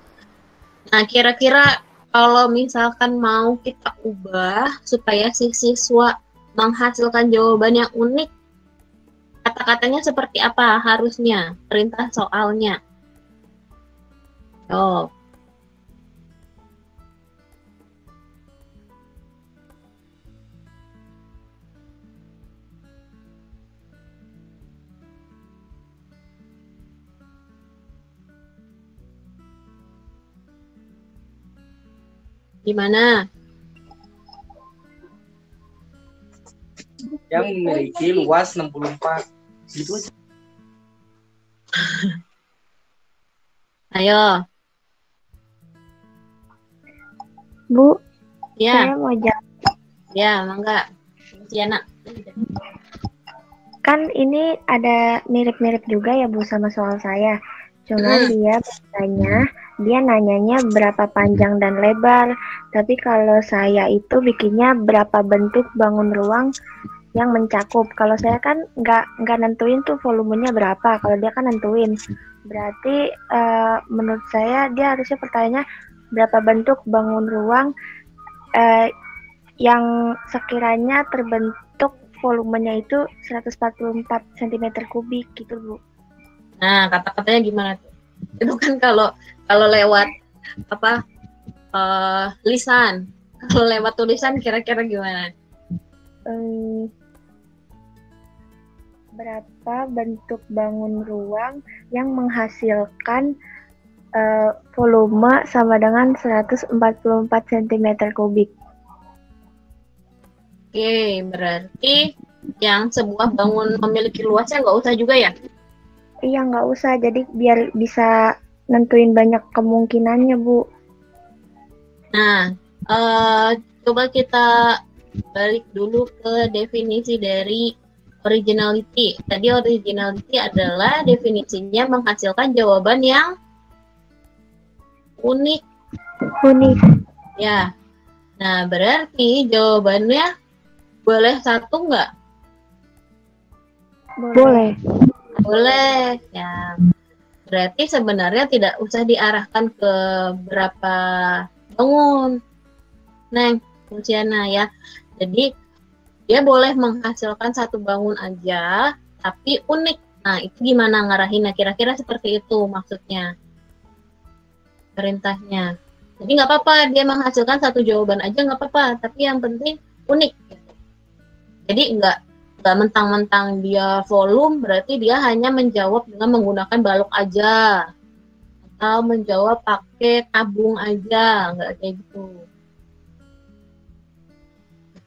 Nah, kira-kira kalau misalkan mau kita ubah supaya si siswa menghasilkan jawaban yang unik, kata-katanya seperti apa harusnya? Perintah soalnya. Oh. Gimana? Yang memiliki luas 64. Gitu aja. Ayo. Bu, Ya. saya mau jawab. Ya, mangga. Ciana. Kan ini ada mirip-mirip juga ya Bu sama soal saya. Cuman dia nanyanya berapa panjang dan lebar. Tapi kalau saya itu bikinnya berapa bentuk bangun ruang yang mencakup. Kalau saya kan nggak nentuin tuh volumenya berapa. Kalau dia kan nentuin. Berarti menurut saya dia harusnya pertanyaannya berapa bentuk bangun ruang yang sekiranya terbentuk volumenya itu 144 cm kubik gitu Bu. Nah, kata-katanya gimana tuh? Itu kan kalau lewat lisan. Kalau lewat tulisan kira-kira gimana? berapa bentuk bangun ruang yang menghasilkan volume sama dengan 144 cm kubik. Oke, berarti yang sebuah bangun memiliki luasnya nggak usah juga ya? Iya, nggak usah. Jadi biar bisa nentuin banyak kemungkinannya, Bu. Nah, coba kita balik dulu ke definisi dari originality. Tadi originality adalah definisinya menghasilkan jawaban yang unik. Unik. Ya. Nah, berarti jawabannya boleh satu nggak? Boleh. Boleh. Ya. Berarti sebenarnya tidak usah diarahkan ke berapa bangun. Neng, Luciana ya. Jadi dia boleh menghasilkan satu bangun aja, tapi unik. Nah, itu gimana ngarahinnya? Kira-kira seperti itu maksudnya. Perintahnya. Jadi nggak apa-apa dia menghasilkan satu jawaban aja nggak apa-apa, tapi yang penting unik. Jadi nggak mentang-mentang dia volume, berarti dia hanya menjawab dengan menggunakan balok aja. Atau menjawab pakai tabung aja, nggak kayak gitu.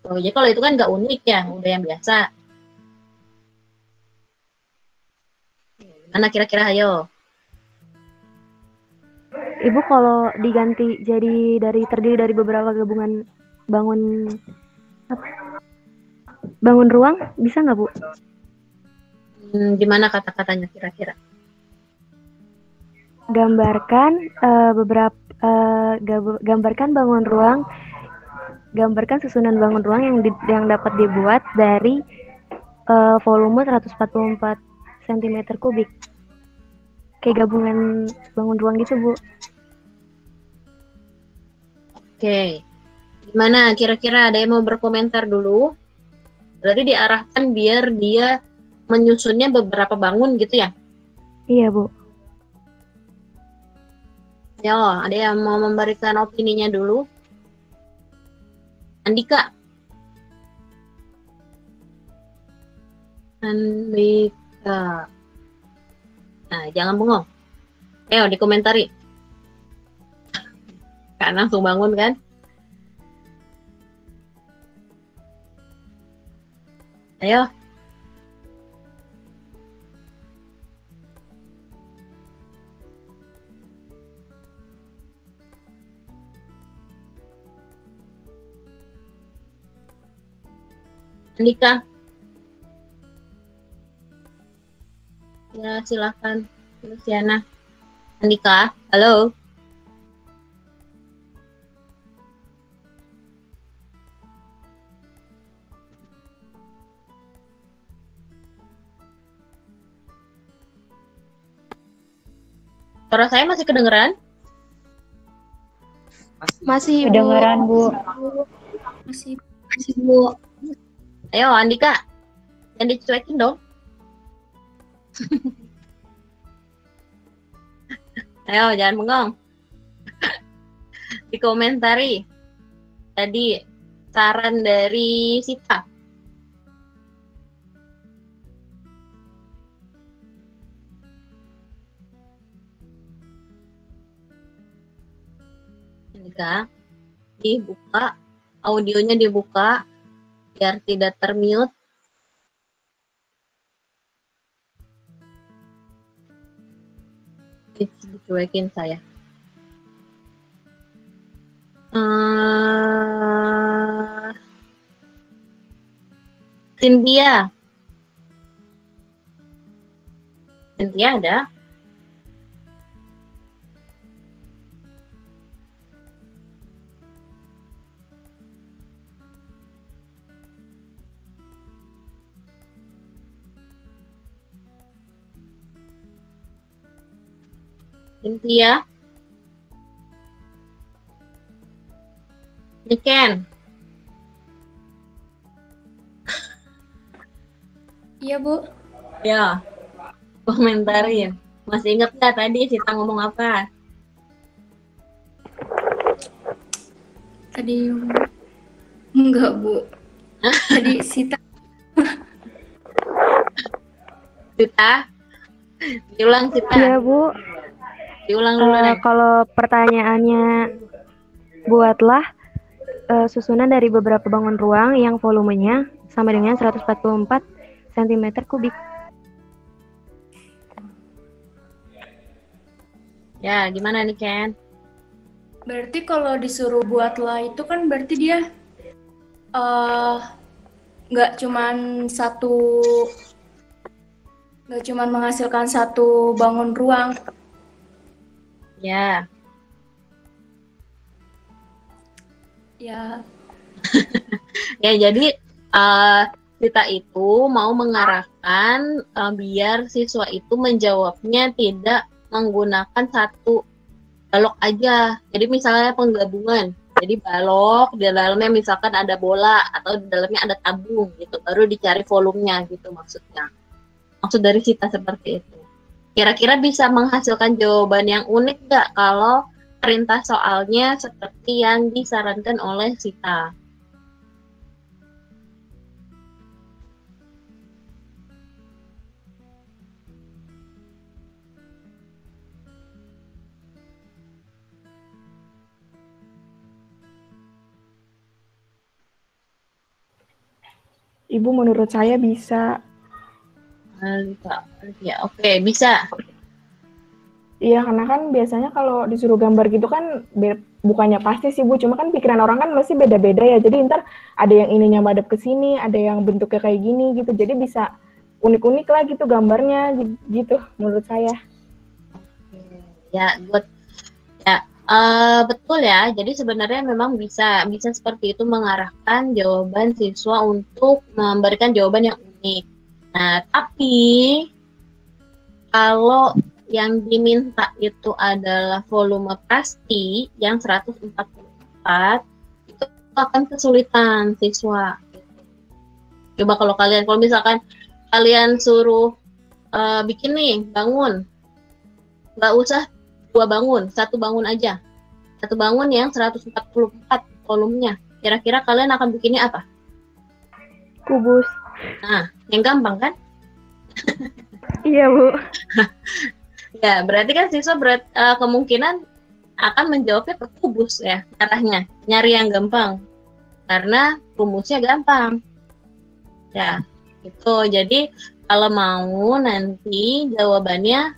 Jadi kalau itu kan nggak unik ya, udah yang biasa. Mana kira-kira, ayo? Ibu kalau diganti jadi terdiri dari beberapa gabungan bangun ruang, bisa nggak, Bu? Gimana kata-katanya kira-kira? Gambarkan bangun ruang, gambarkan susunan bangun ruang yang dapat dibuat dari volume 144 cm kubik. Kayak gabungan bangun ruang gitu, Bu. Oke. Gimana kira-kira, ada yang mau berkomentar dulu? Berarti diarahkan biar dia menyusunnya beberapa bangun gitu ya? Iya, Bu. Ya, ada yang mau memberikan opininya dulu? Andika. Nah, jangan bengong. Ayo, dikomentari. Kan langsung bangun kan? Ayo. Andika. Ya, silakan. Luciana. Andika, halo. Suara saya masih kedengeran? Masih, kedengeran, Bu. Masih, Bu. Ayo, Andika. Jangan dicuekin dong. Ayo, jangan bengong. Dikomentari. Tadi saran dari Sita. Andika, dibuka, audionya dibuka, biar tidak termute. Dicuekin saya. Cynthia. Cynthia ada? Cynthia. Niken. Iya, Bu. Ya, komentarin. Masih inget nggak tadi Sita ngomong apa? Tadi enggak, Bu. Tadi Sita Sita, diulang Sita. Iya Bu. Diulang dulu nih. Kalau pertanyaannya, buatlah susunan dari beberapa bangun ruang yang volumenya sama dengan 144 cm kubik. Ya, gimana nih Ken? Berarti kalau disuruh buatlah itu kan berarti dia nggak cuman menghasilkan satu bangun ruang. Ya. Ya. Ya, jadi kita itu mau mengarahkan biar siswa itu menjawabnya tidak menggunakan satu balok aja. Jadi misalnya penggabungan. Jadi balok, di dalamnya misalkan ada bola atau di dalamnya ada tabung gitu. Baru dicari volumenya gitu maksudnya. Maksud dari Sita seperti itu. Kira-kira bisa menghasilkan jawaban yang unik nggak kalau perintah soalnya seperti yang disarankan oleh Sita? Ibu, menurut saya bisa. Ya, oke, bisa. Iya, karena kan biasanya kalau disuruh gambar gitu kan bukannya pasti sih Bu, cuma kan pikiran orang kan masih beda-beda ya. Jadi ntar ada yang ininya madep ke sini, ada yang bentuknya kayak gini gitu. Jadi bisa unik-unik lah gitu gambarnya gitu menurut saya. Ya, good. Ya, betul ya. Jadi sebenarnya memang bisa seperti itu mengarahkan jawaban siswa untuk memberikan jawaban yang unik. Nah, tapi kalau yang diminta itu adalah volume pasti yang 144, itu akan kesulitan siswa. Coba kalau misalkan kalian suruh bikin nih bangun, nggak usah 2 bangun, 1 bangun aja. 1 bangun yang 144 volumenya. Kira-kira kalian akan bikinnya apa? Kubus. Nah, yang gampang kan? Iya Bu. Ya, berarti kan siswa kemungkinan akan menjawabnya ke kubus ya, arahnya. Nyari yang gampang. Karena rumusnya gampang. Ya, itu. Jadi, kalau mau nanti jawabannya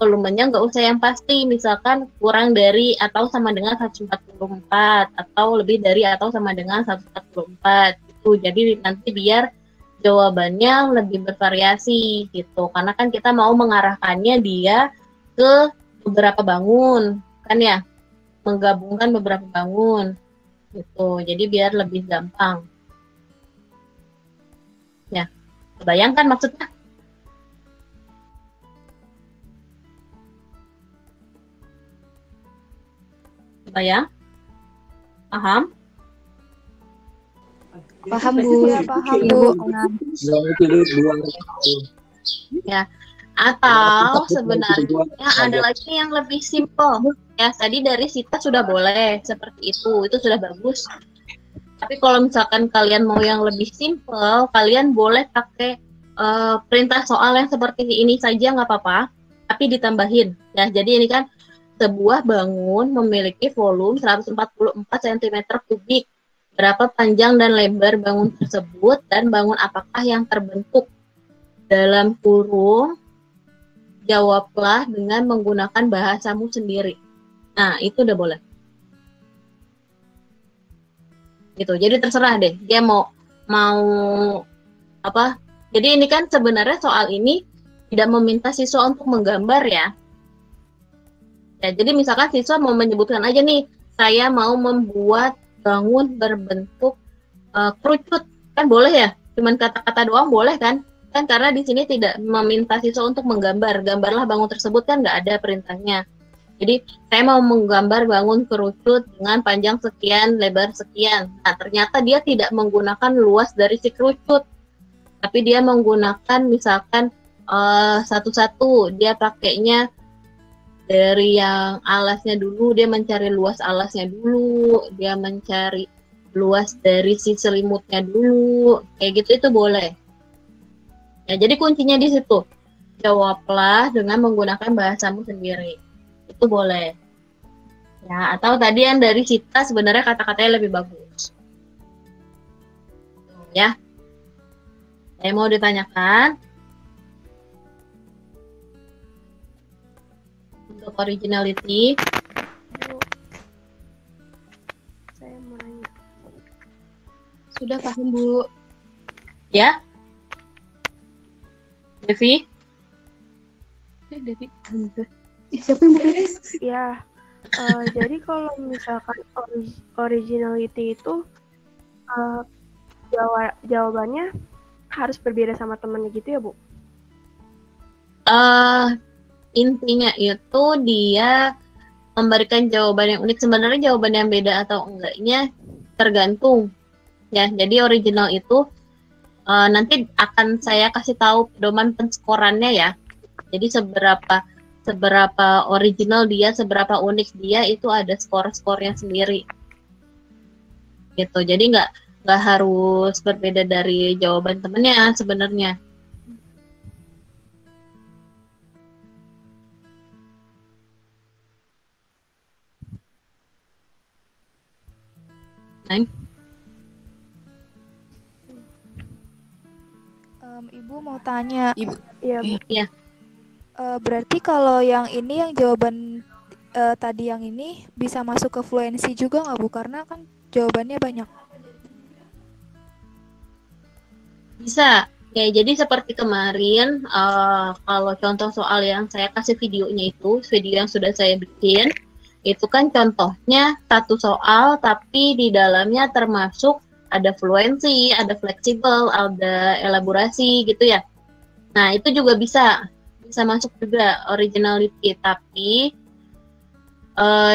volumenya nggak usah yang pasti. Misalkan kurang dari atau sama dengan 144. Atau lebih dari atau sama dengan 144. Itu. Jadi, nanti biar jawabannya lebih bervariasi gitu, karena kan kita mau mengarahkannya dia ke beberapa bangun kan ya, menggabungkan beberapa bangun gitu, jadi biar lebih gampang ya. Bayangkan maksudnya? Bayang? Paham? Paham Bu. Ya, paham Bu. Ya, atau sebenarnya ada lagi yang lebih simpel. Ya, tadi dari Sita sudah boleh seperti itu sudah bagus. Tapi kalau misalkan kalian mau yang lebih simpel, kalian boleh pakai perintah soal yang seperti ini saja nggak apa-apa, tapi ditambahin. Ya, jadi ini kan sebuah bangun memiliki volume 144 cm kubik. Berapa panjang dan lebar bangun tersebut dan bangun apakah yang terbentuk? Dalam kurung, jawablah dengan menggunakan bahasamu sendiri. Nah, itu udah boleh. Gitu. Jadi terserah deh, dia mau apa. Jadi ini kan sebenarnya soal ini tidak meminta siswa untuk menggambar ya. Ya, jadi misalkan siswa mau menyebutkan aja nih, saya mau membuat bangun berbentuk kerucut, kan boleh ya, cuman kata-kata doang boleh kan karena di sini tidak meminta siswa untuk menggambar, gambarlah bangun tersebut, kan nggak ada perintahnya. Jadi saya mau menggambar bangun kerucut dengan panjang sekian, lebar sekian. Nah, ternyata dia tidak menggunakan luas dari si kerucut, tapi dia menggunakan misalkan satu-satu, dia pakainya dari yang alasnya dulu, dia mencari luas alasnya dulu, dia mencari luas dari si selimutnya dulu, kayak gitu, itu boleh. Ya, jadi kuncinya di situ. jawablah dengan menggunakan bahasamu sendiri. Itu boleh. Ya, atau tadi yang dari Cita sebenarnya kata-katanya lebih bagus. Ya. Saya mau ditanyakan untuk originality. Saya mau nanya. Sudah paham, Bu? Ya? Devi? Devi. Siapa yang beres? Ya, jadi kalau misalkan originality itu jawabannya harus berbeda sama temennya gitu ya, Bu? Intinya itu dia memberikan jawaban yang unik. Sebenarnya jawaban yang beda atau enggaknya tergantung. Ya, jadi original itu nanti akan saya kasih tahu pedoman penskorannya ya. Jadi seberapa original dia, seberapa unik dia, itu ada skor-skornya sendiri. Gitu. Jadi nggak harus berbeda dari jawaban temennya sebenarnya. Ibu mau tanya. Iya, Bu. Iya. Berarti kalau yang ini, yang jawaban tadi yang ini bisa masuk ke fluensi juga nggak, Bu? Karena kan jawabannya banyak. Bisa. Ya, jadi seperti kemarin, kalau contoh soal yang saya kasih videonya itu, video yang sudah saya bikin, itu kan contohnya satu soal, tapi di dalamnya termasuk ada fluensi, ada fleksibel, ada elaborasi gitu ya. Nah, itu juga bisa masuk juga originality, tapi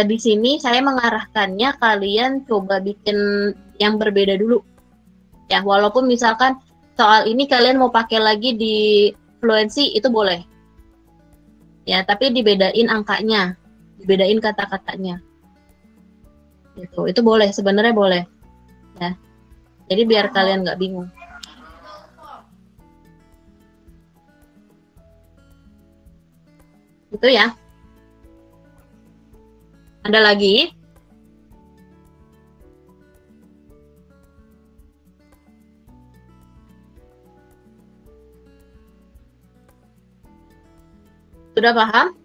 di sini saya mengarahkannya kalian coba bikin yang berbeda dulu. Ya, walaupun misalkan soal ini kalian mau pakai lagi di fluensi, itu boleh. Ya, tapi dibedain angkanya, dibedain kata-katanya. Gitu. Itu boleh, sebenarnya boleh. Ya. Jadi biar kalian nggak bingung. Itu ya. Ada lagi? Sudah paham?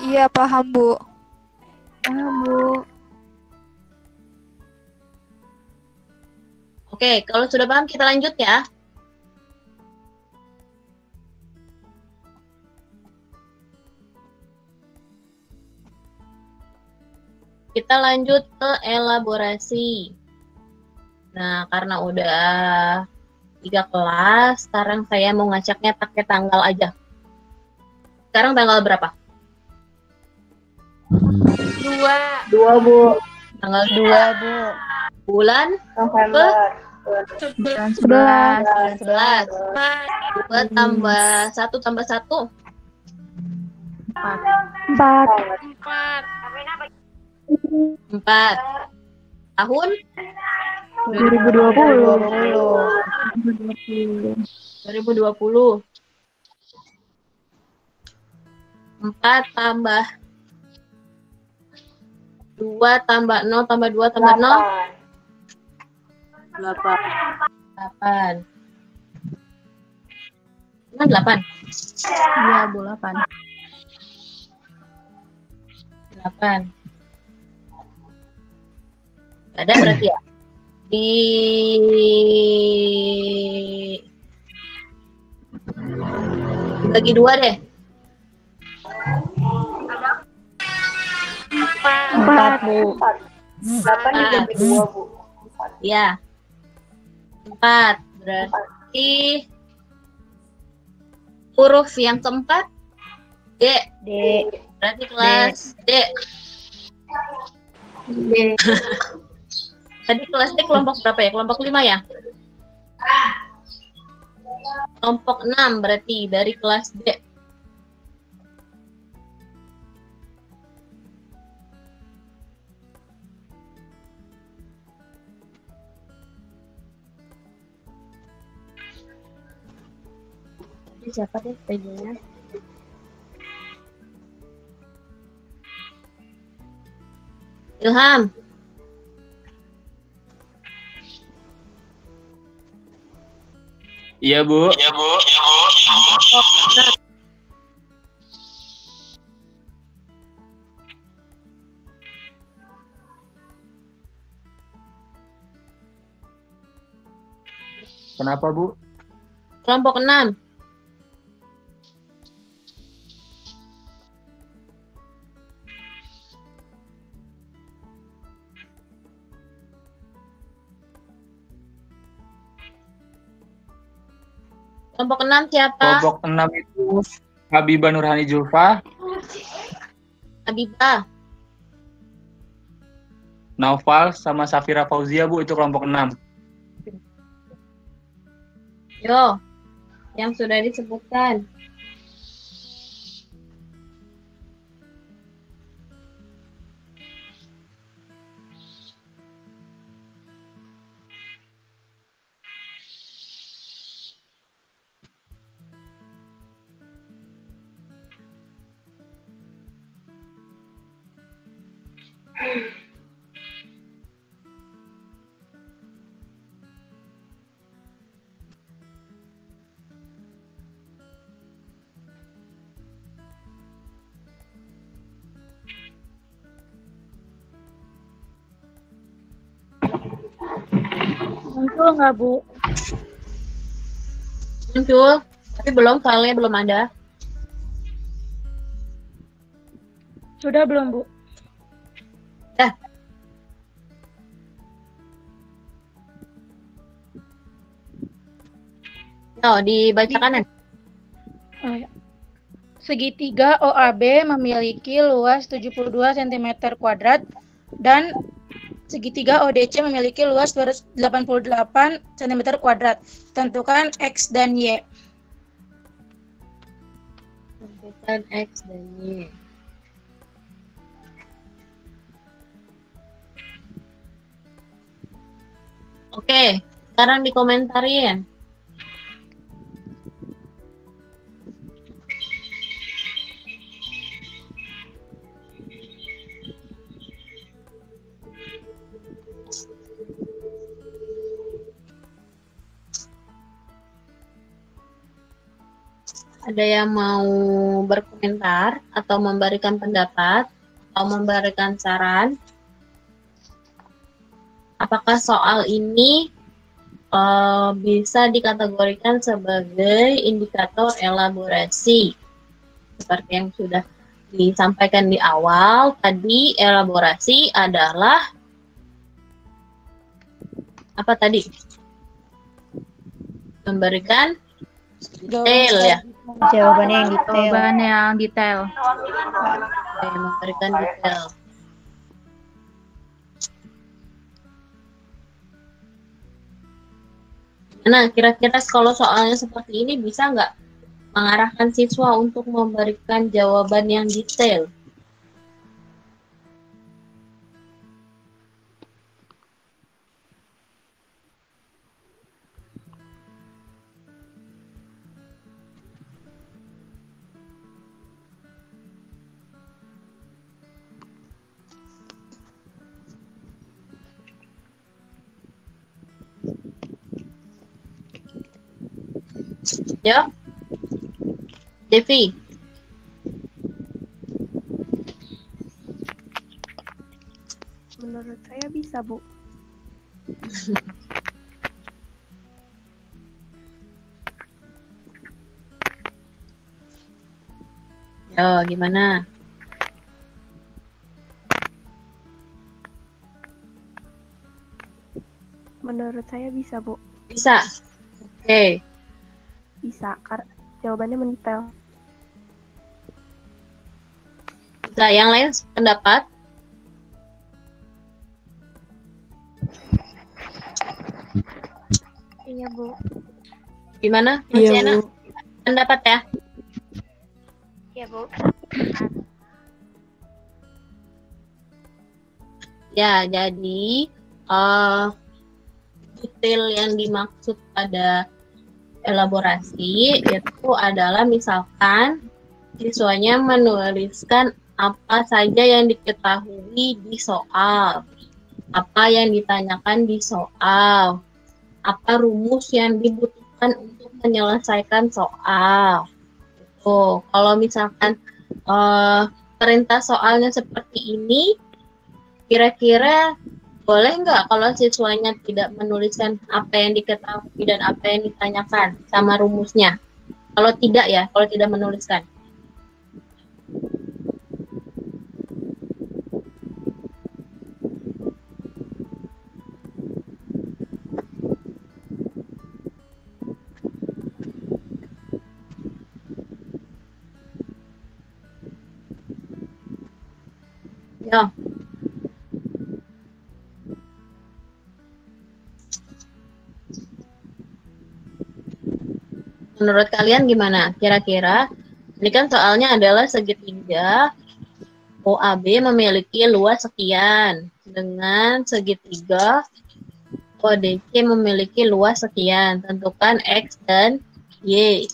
Iya, paham, Bu. Paham, Bu. Oke, kalau sudah paham kita lanjut ya. Kita lanjut ke elaborasi. Nah, karena udah 3 kelas, sekarang saya mau ngacaknya pakai tanggal aja. Sekarang tanggal berapa? 2, Bu. Tanggal 2, Bu. Bulan November. Bulan 11. 2 tambah 1 tambah 1. 4. 4. Tahun 2020. 4 tambah 2 tambah 0 tambah 2 tambah 0. 8. Kan 8? Iya, Bu, 8. 8. Ada berarti ya? Dibagi 2 deh. 4, Bu. 8 dibagi 2, Bu. Ya. 4. Berarti huruf yang keempat D. Berarti kelas D. Tadi kelas D kelompok berapa ya? Kelompok 5 ya? Kelompok 6 berarti dari kelas D. siapa deh PJ-nya? Ilham. Iya, Bu. Kenapa, Bu? Kelompok 6. Kelompok 6 siapa? Kelompok 6 itu Habibah Nurhani Julfa, Habibah. Naufal, sama Safira Fauzia, Bu. Itu kelompok 6. Yo, yang sudah disebutkan. Muncul nggak, Bu? Muncul, tapi belum, filenya belum ada. Sudah belum, Bu? Dah. Oh, dibaca kanan. Oh, ya. Segitiga OAB memiliki luas 72 cm kuadrat dan segitiga ODC memiliki luas 288 cm kuadrat. Tentukan X dan Y. Tentukan X dan Y. Oke, sekarang dikomentarin. Ada yang mau berkomentar atau memberikan pendapat atau memberikan saran? Apakah soal ini bisa dikategorikan sebagai indikator elaborasi? Seperti yang sudah disampaikan di awal, tadi elaborasi adalah apa tadi? Memberikan detail ya. Jawabannya yang detail. Jawabannya yang detail. Oke, memberikan detail. Nah, kira-kira kalau soalnya seperti ini bisa nggak mengarahkan siswa untuk memberikan jawaban yang detail? Ya, Devi. Menurut saya bisa, Bu. Yo, gimana? Menurut saya bisa, Bu. Bisa. Oke. Bisa, karena jawabannya mendetail. Bisa, yang lain pendapat? Iya, Bu. Gimana? Mas Iya, Yana? Bu. Pendapat ya? Iya, Bu. Ya, jadi detail yang dimaksud pada elaborasi itu adalah misalkan siswanya menuliskan apa saja yang diketahui di soal, apa yang ditanyakan di soal, apa rumus yang dibutuhkan untuk menyelesaikan soal. Tuh, kalau misalkan perintah soalnya seperti ini, kira-kira boleh nggak kalau siswanya tidak menuliskan apa yang diketahui dan apa yang ditanyakan sama rumusnya? Kalau tidak ya, kalau tidak menuliskan. Ya. Menurut kalian gimana? Kira-kira ini kan soalnya adalah segitiga OAB memiliki luas sekian dengan segitiga ODC memiliki luas sekian. Tentukan X dan Y.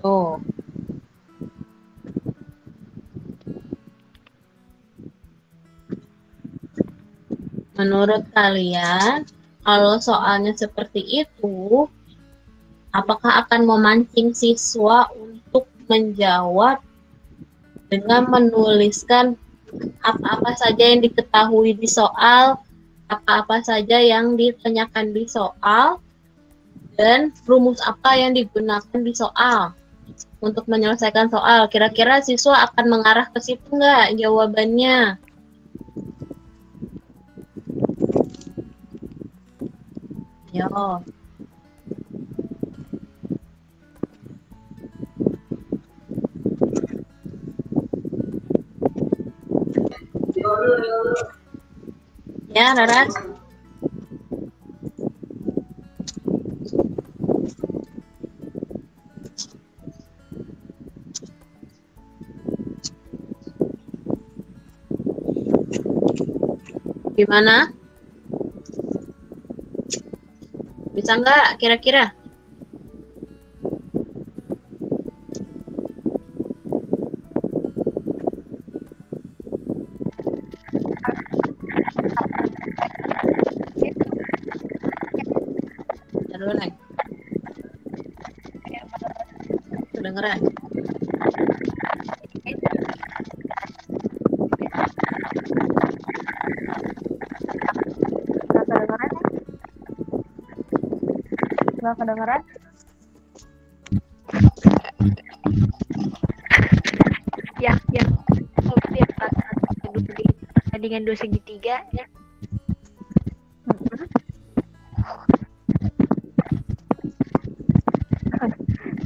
Tuh. Menurut kalian, kalau soalnya seperti itu, apakah akan memancing siswa untuk menjawab dengan menuliskan apa-apa saja yang diketahui di soal, apa-apa saja yang ditanyakan di soal, dan rumus apa yang digunakan di soal untuk menyelesaikan soal? Kira-kira siswa akan mengarah ke situ nggak jawabannya? Yo. Ya, Raras. Gimana? Bisa nggak kira-kira? Dulu nih. Kedengeran? Nggak kedengeran? Ya. Oh, ya, dengan dua segitiga ya.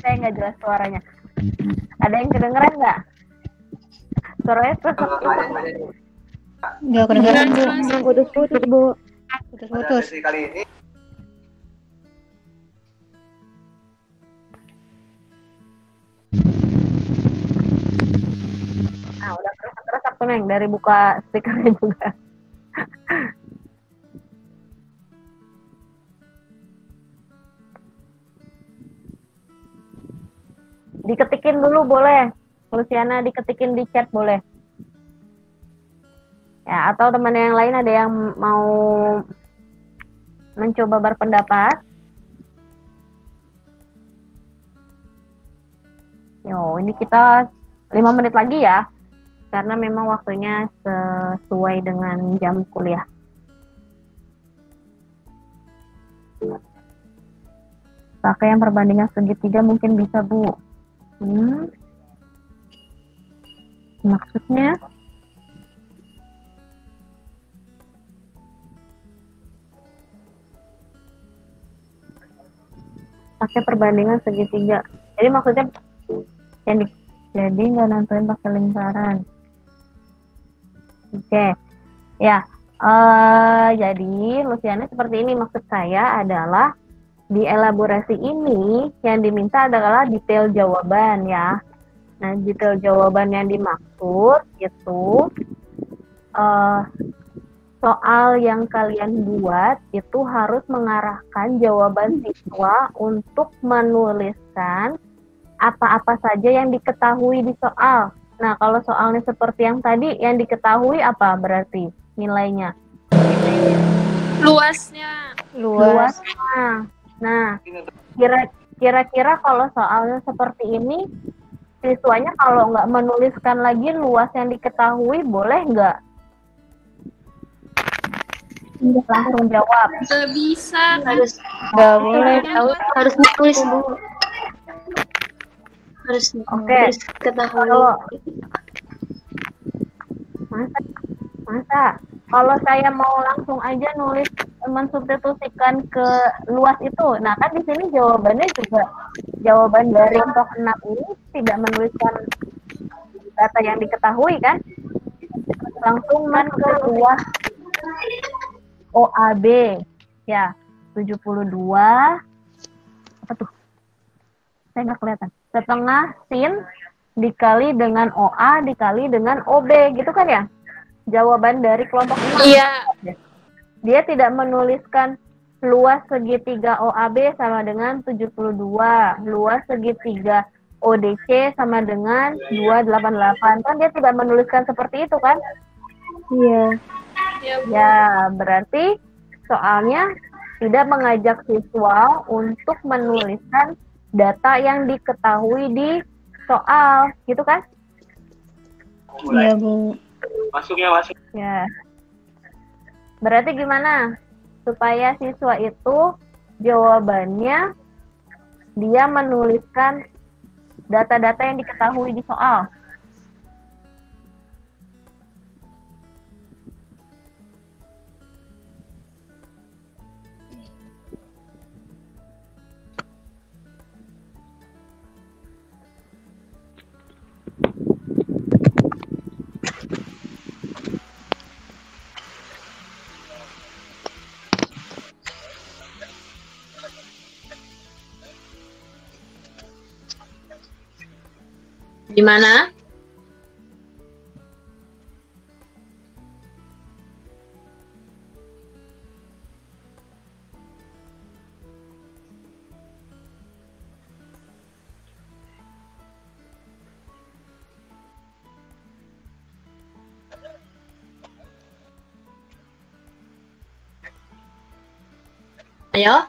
Saya nggak jelas suaranya. Ada yang kedengeran nggak? Suaranya terus. Nggak kedengeran, Bu. Putus-putus, Bu. Putus-putus. Kali ini Udah terus aku Neng dari buka speakernya juga. Diketikin dulu boleh, Luciana diketikin di chat boleh. Ya, atau teman yang lain ada yang mau mencoba berpendapat? Yo, ini kita 5 menit lagi ya, karena memang waktunya sesuai dengan jam kuliah. Pakai yang perbandingan segitiga mungkin bisa, Bu. Maksudnya? Pakai perbandingan segitiga. Jadi maksudnya jadi nggak nentuin pakai lingkaran. Oke. Ya. Jadi Luciana seperti ini, maksud saya adalah di elaborasi ini yang diminta adalah detail jawaban ya. Nah, detail jawaban yang dimaksud itu soal yang kalian buat itu harus mengarahkan jawaban siswa untuk menuliskan apa-apa saja yang diketahui di soal. Nah, kalau soalnya seperti yang tadi, yang diketahui apa berarti nilainya? Luasnya. Luasnya. Nah, kira-kira kalau soalnya seperti ini, siswanya kalau nggak menuliskan lagi luas yang diketahui, boleh nggak? Langsung jawab. Nggak bisa. Nggak boleh. Harus ditulis, Bu. Harus ketahui. Masa kalau saya mau langsung aja nulis mensubstitusikan ke luas itu, nah kan di sini jawabannya juga jawaban dari kelompok 6 ini tidak menuliskan data yang diketahui kan, langsung ke luas OAB ya 72 apa tuh? Saya nggak kelihatan. Setengah sin dikali dengan OA dikali dengan OB gitu kan ya? Jawaban dari kelompok 6. Iya. Dia tidak menuliskan luas segitiga OAB sama dengan 72, luas segitiga ODC sama dengan 288. Kan dia tidak menuliskan seperti itu kan? Iya. Ya, berarti soalnya tidak mengajak siswa untuk menuliskan data yang diketahui di soal, gitu kan? Iya, Bu. Masuk. Ya. Berarti gimana? Supaya siswa itu jawabannya dia menuliskan data-data yang diketahui di soal. Gimana? Ayo.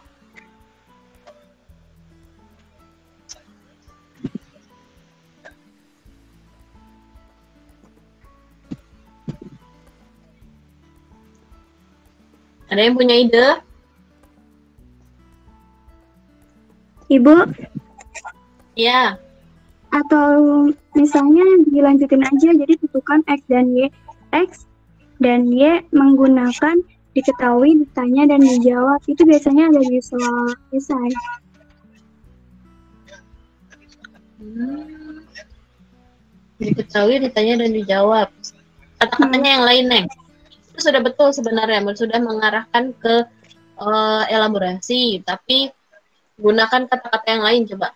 Ada yang punya ide? Ibu? Iya. Atau misalnya dilanjutin aja, jadi tentukan X dan Y menggunakan diketahui, ditanya, dan dijawab. Itu biasanya ada di soal esai. Diketahui, ditanya, dan dijawab. Kata-katanya yang lain, Neng. Itu sudah betul sebenarnya, sudah mengarahkan ke elaborasi, tapi gunakan kata-kata yang lain coba.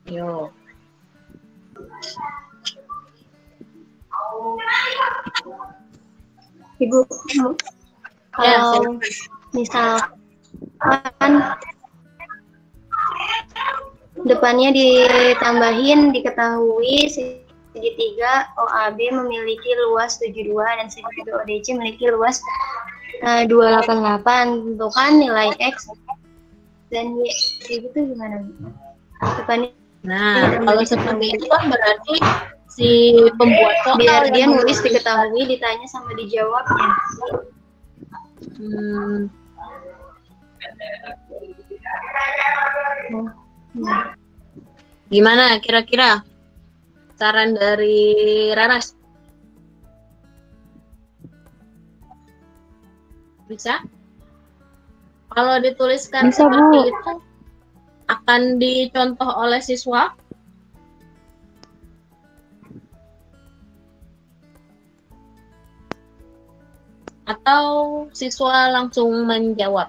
Yo. Ibu, kalau misalkan depannya ditambahin diketahui segitiga OAB memiliki luas 72 dan segitiga ODC memiliki luas 288. Tentukan nilai X dan Y. Kayak gitu gimana? Depannya. Nah, kalau seperti itu kan berarti si pembuat soal biar dia nulis diketahui, ditanya sama dijawabnya. Gimana kira-kira saran dari Raras? Bisa? Kalau dituliskan Bisa, seperti Bu. itu akan dicontoh oleh siswa? Atau siswa langsung menjawab?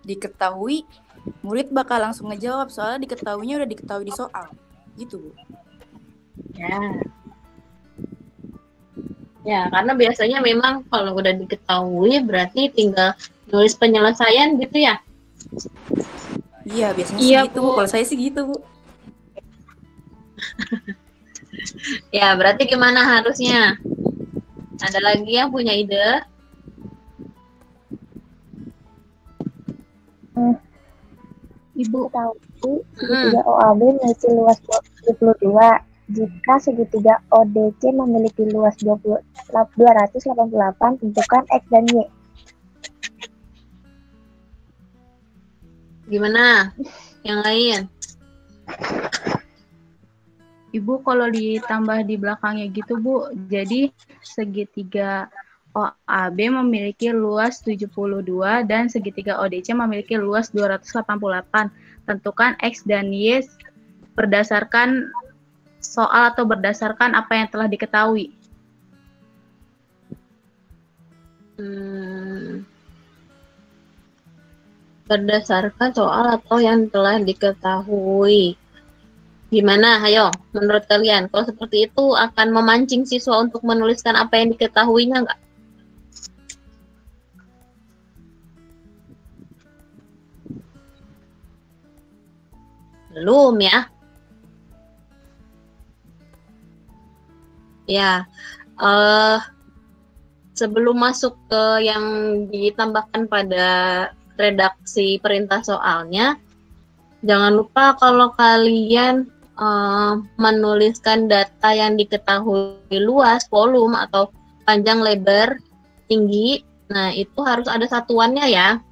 diketahui, murid bakal langsung ngejawab soalnya diketahuinya udah diketahui di soal. Gitu, Bu. Ya. Ya, karena biasanya memang kalau udah diketahui berarti tinggal nulis penyelesaian gitu ya. Iya, biasanya Iya, segitu, Bu. Kalau saya sih gitu, Bu. Ya, berarti gimana harusnya? Ada lagi yang punya ide? Ibu tahu segitiga OAB memiliki luas 22 jika segitiga ODC memiliki luas 288, tentukan X dan Y. Gimana? Yang lain? Ibu kalau ditambah di belakangnya gitu Bu, jadi segitiga OAB memiliki luas 72 dan segitiga ODC memiliki luas 288. Tentukan X dan Y berdasarkan soal atau berdasarkan apa yang telah diketahui. Berdasarkan soal atau yang telah diketahui. Gimana? Ayo, menurut kalian, kalau seperti itu akan memancing siswa untuk menuliskan apa yang diketahuinya nggak? Belum ya? Ya, sebelum masuk ke yang ditambahkan pada redaksi perintah soalnya, jangan lupa kalau kalian menuliskan data yang diketahui luas, volume, atau panjang, lebar, tinggi, nah itu harus ada satuannya ya,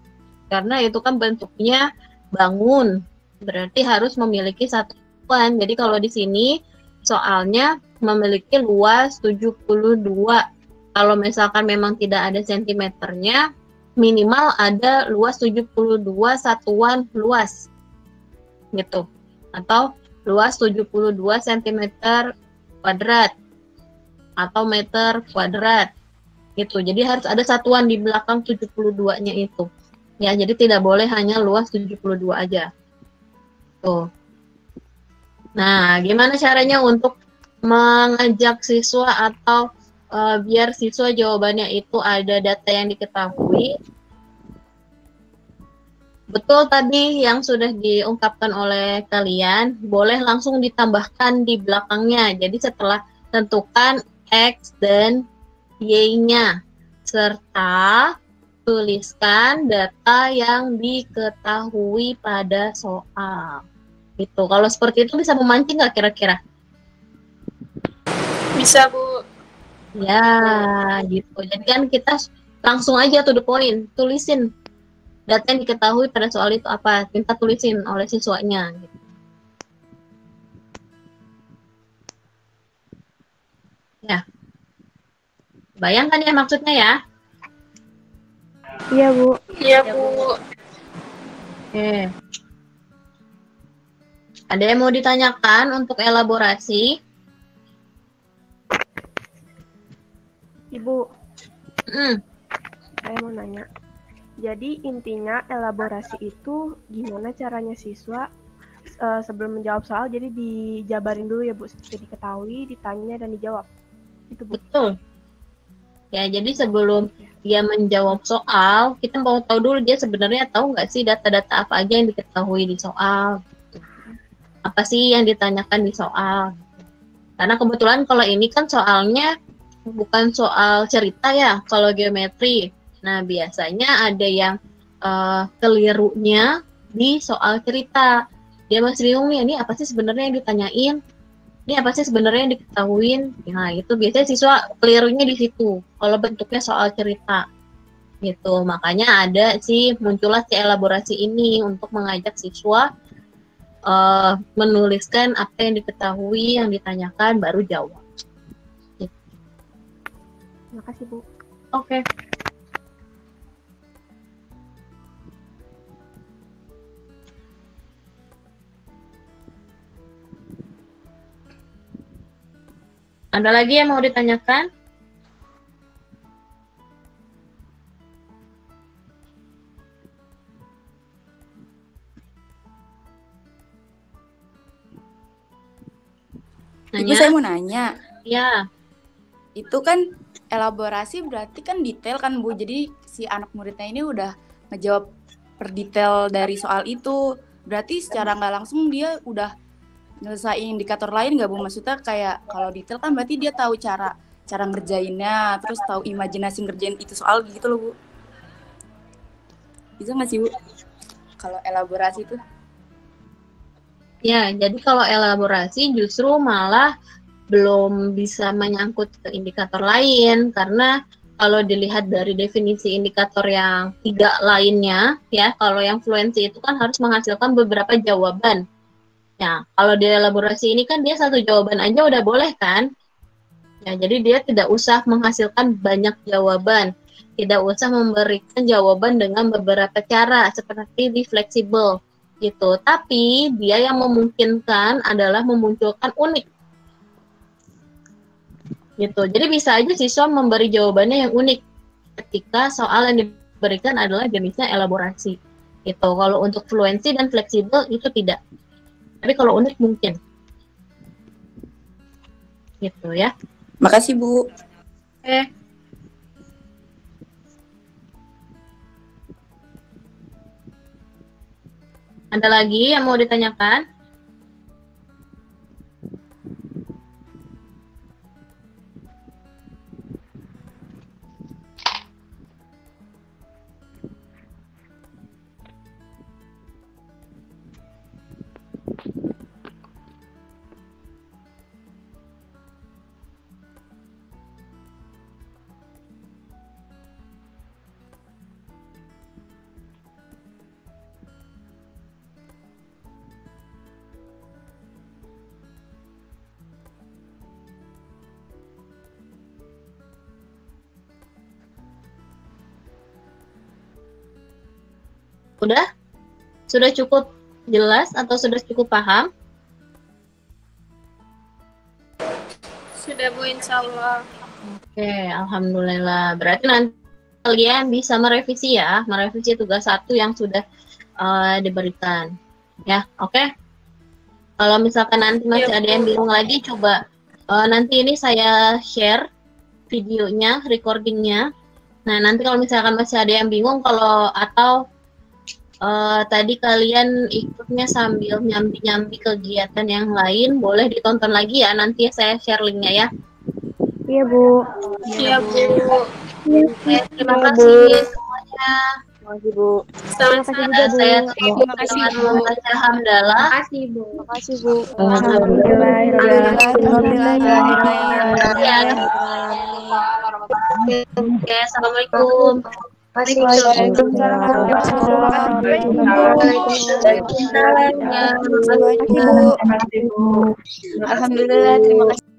karena itu kan bentuknya bangun, berarti harus memiliki satuan. Jadi kalau di sini soalnya memiliki luas 72, kalau misalkan memang tidak ada sentimeternya, minimal ada luas 72 satuan luas gitu, atau luas 72 cm kuadrat atau meter kuadrat gitu. Jadi harus ada satuan di belakang 72-nya itu ya, jadi tidak boleh hanya luas 72 aja tuh. Nah, gimana caranya untuk mengajak siswa atau biar siswa jawabannya itu ada data yang diketahui? Betul tadi yang sudah diungkapkan oleh kalian, boleh langsung ditambahkan di belakangnya. Jadi setelah tentukan X dan Y-nya, serta tuliskan data yang diketahui pada soal. Gitu. Kalau seperti itu bisa memancing nggak kira-kira? Bisa, Bu. Ya, gitu. Jadi kan kita langsung aja to the point, tulisin data yang diketahui pada soal itu apa, minta tulisin oleh siswanya. Gitu. Ya, bayangkan ya maksudnya ya? Iya, Bu. Iya, Bu. Oke. Ada yang mau ditanyakan untuk elaborasi? Ibu, saya mau nanya. Jadi intinya elaborasi itu gimana caranya siswa sebelum menjawab soal, jadi dijabarin dulu ya Bu, seperti diketahui, ditanya, dan dijawab. Itu Bu. Betul. Ya, jadi sebelum dia menjawab soal, kita mau tahu dulu dia sebenarnya tahu nggak sih data-data apa aja yang diketahui di soal. Apa sih yang ditanyakan di soal. Karena kebetulan kalau ini kan soalnya bukan soal cerita ya, kalau geometri. Nah, biasanya ada yang kelirunya di soal cerita. Dia masih bingung nih, ini apa sih sebenarnya yang ditanyain? Ini apa sih sebenarnya yang diketahuin? Nah, itu biasanya siswa kelirunya di situ. Kalau bentuknya soal cerita. Gitu. Makanya ada sih, muncullah si elaborasi ini untuk mengajak siswa menuliskan apa yang diketahui, yang ditanyakan, baru jawab. Terima kasih, Bu. Oke. Ada lagi yang mau ditanyakan? Ibu saya mau nanya. Ya. Itu kan elaborasi berarti kan detail kan Bu. Jadi si anak muridnya ini udah ngejawab per detail dari soal itu. Berarti secara nggak langsung dia udah nyelesain indikator lain nggak Bu? Maksudnya kayak kalau detail kan berarti dia tahu cara ngerjainnya, terus tahu imajinasi ngerjain itu soal gitu loh Bu. Bisa nggak sih Bu? Kalau elaborasi itu? Ya, jadi kalau elaborasi justru malah belum bisa menyangkut ke indikator lain, karena kalau dilihat dari definisi indikator yang 3 lainnya, ya, kalau yang fluensi itu kan harus menghasilkan beberapa jawaban. Ya, kalau di elaborasi ini kan dia 1 jawaban aja udah boleh kan? Ya, jadi dia tidak usah menghasilkan banyak jawaban, tidak usah memberikan jawaban dengan beberapa cara seperti di fleksibel gitu. Tapi dia yang memungkinkan adalah memunculkan unik. Gitu. Jadi bisa aja siswa memberi jawabannya yang unik ketika soal yang diberikan adalah jenisnya elaborasi. Gitu. Kalau untuk fluensi dan fleksibel itu tidak. Tapi kalau unik mungkin. Gitu ya. Makasih Bu. Ada lagi yang mau ditanyakan? Udah? Sudah cukup jelas atau sudah cukup paham? Sudah Bu, insya Allah. Oke, alhamdulillah. Berarti nanti kalian bisa merevisi ya, merevisi tugas 1 yang sudah diberikan. Ya, oke? Kalau misalkan nanti masih ada yang bingung lagi, coba nanti ini saya share videonya, recordingnya. Nah, nanti kalau misalkan masih ada yang bingung atau tadi kalian ikutnya sambil nyambi-nyambi kegiatan yang lain, boleh ditonton lagi ya, nanti saya share linknya ya. Iya Bu. Iya Bu. Terima kasih semuanya. Terima kasih Bu. Sama-sama. Saya Terima kasih Bu. Baca hamdalah. Terima kasih Bu. Terima kasih Bu. Oke, assalamualaikum. Alhamdulillah, terima kasih.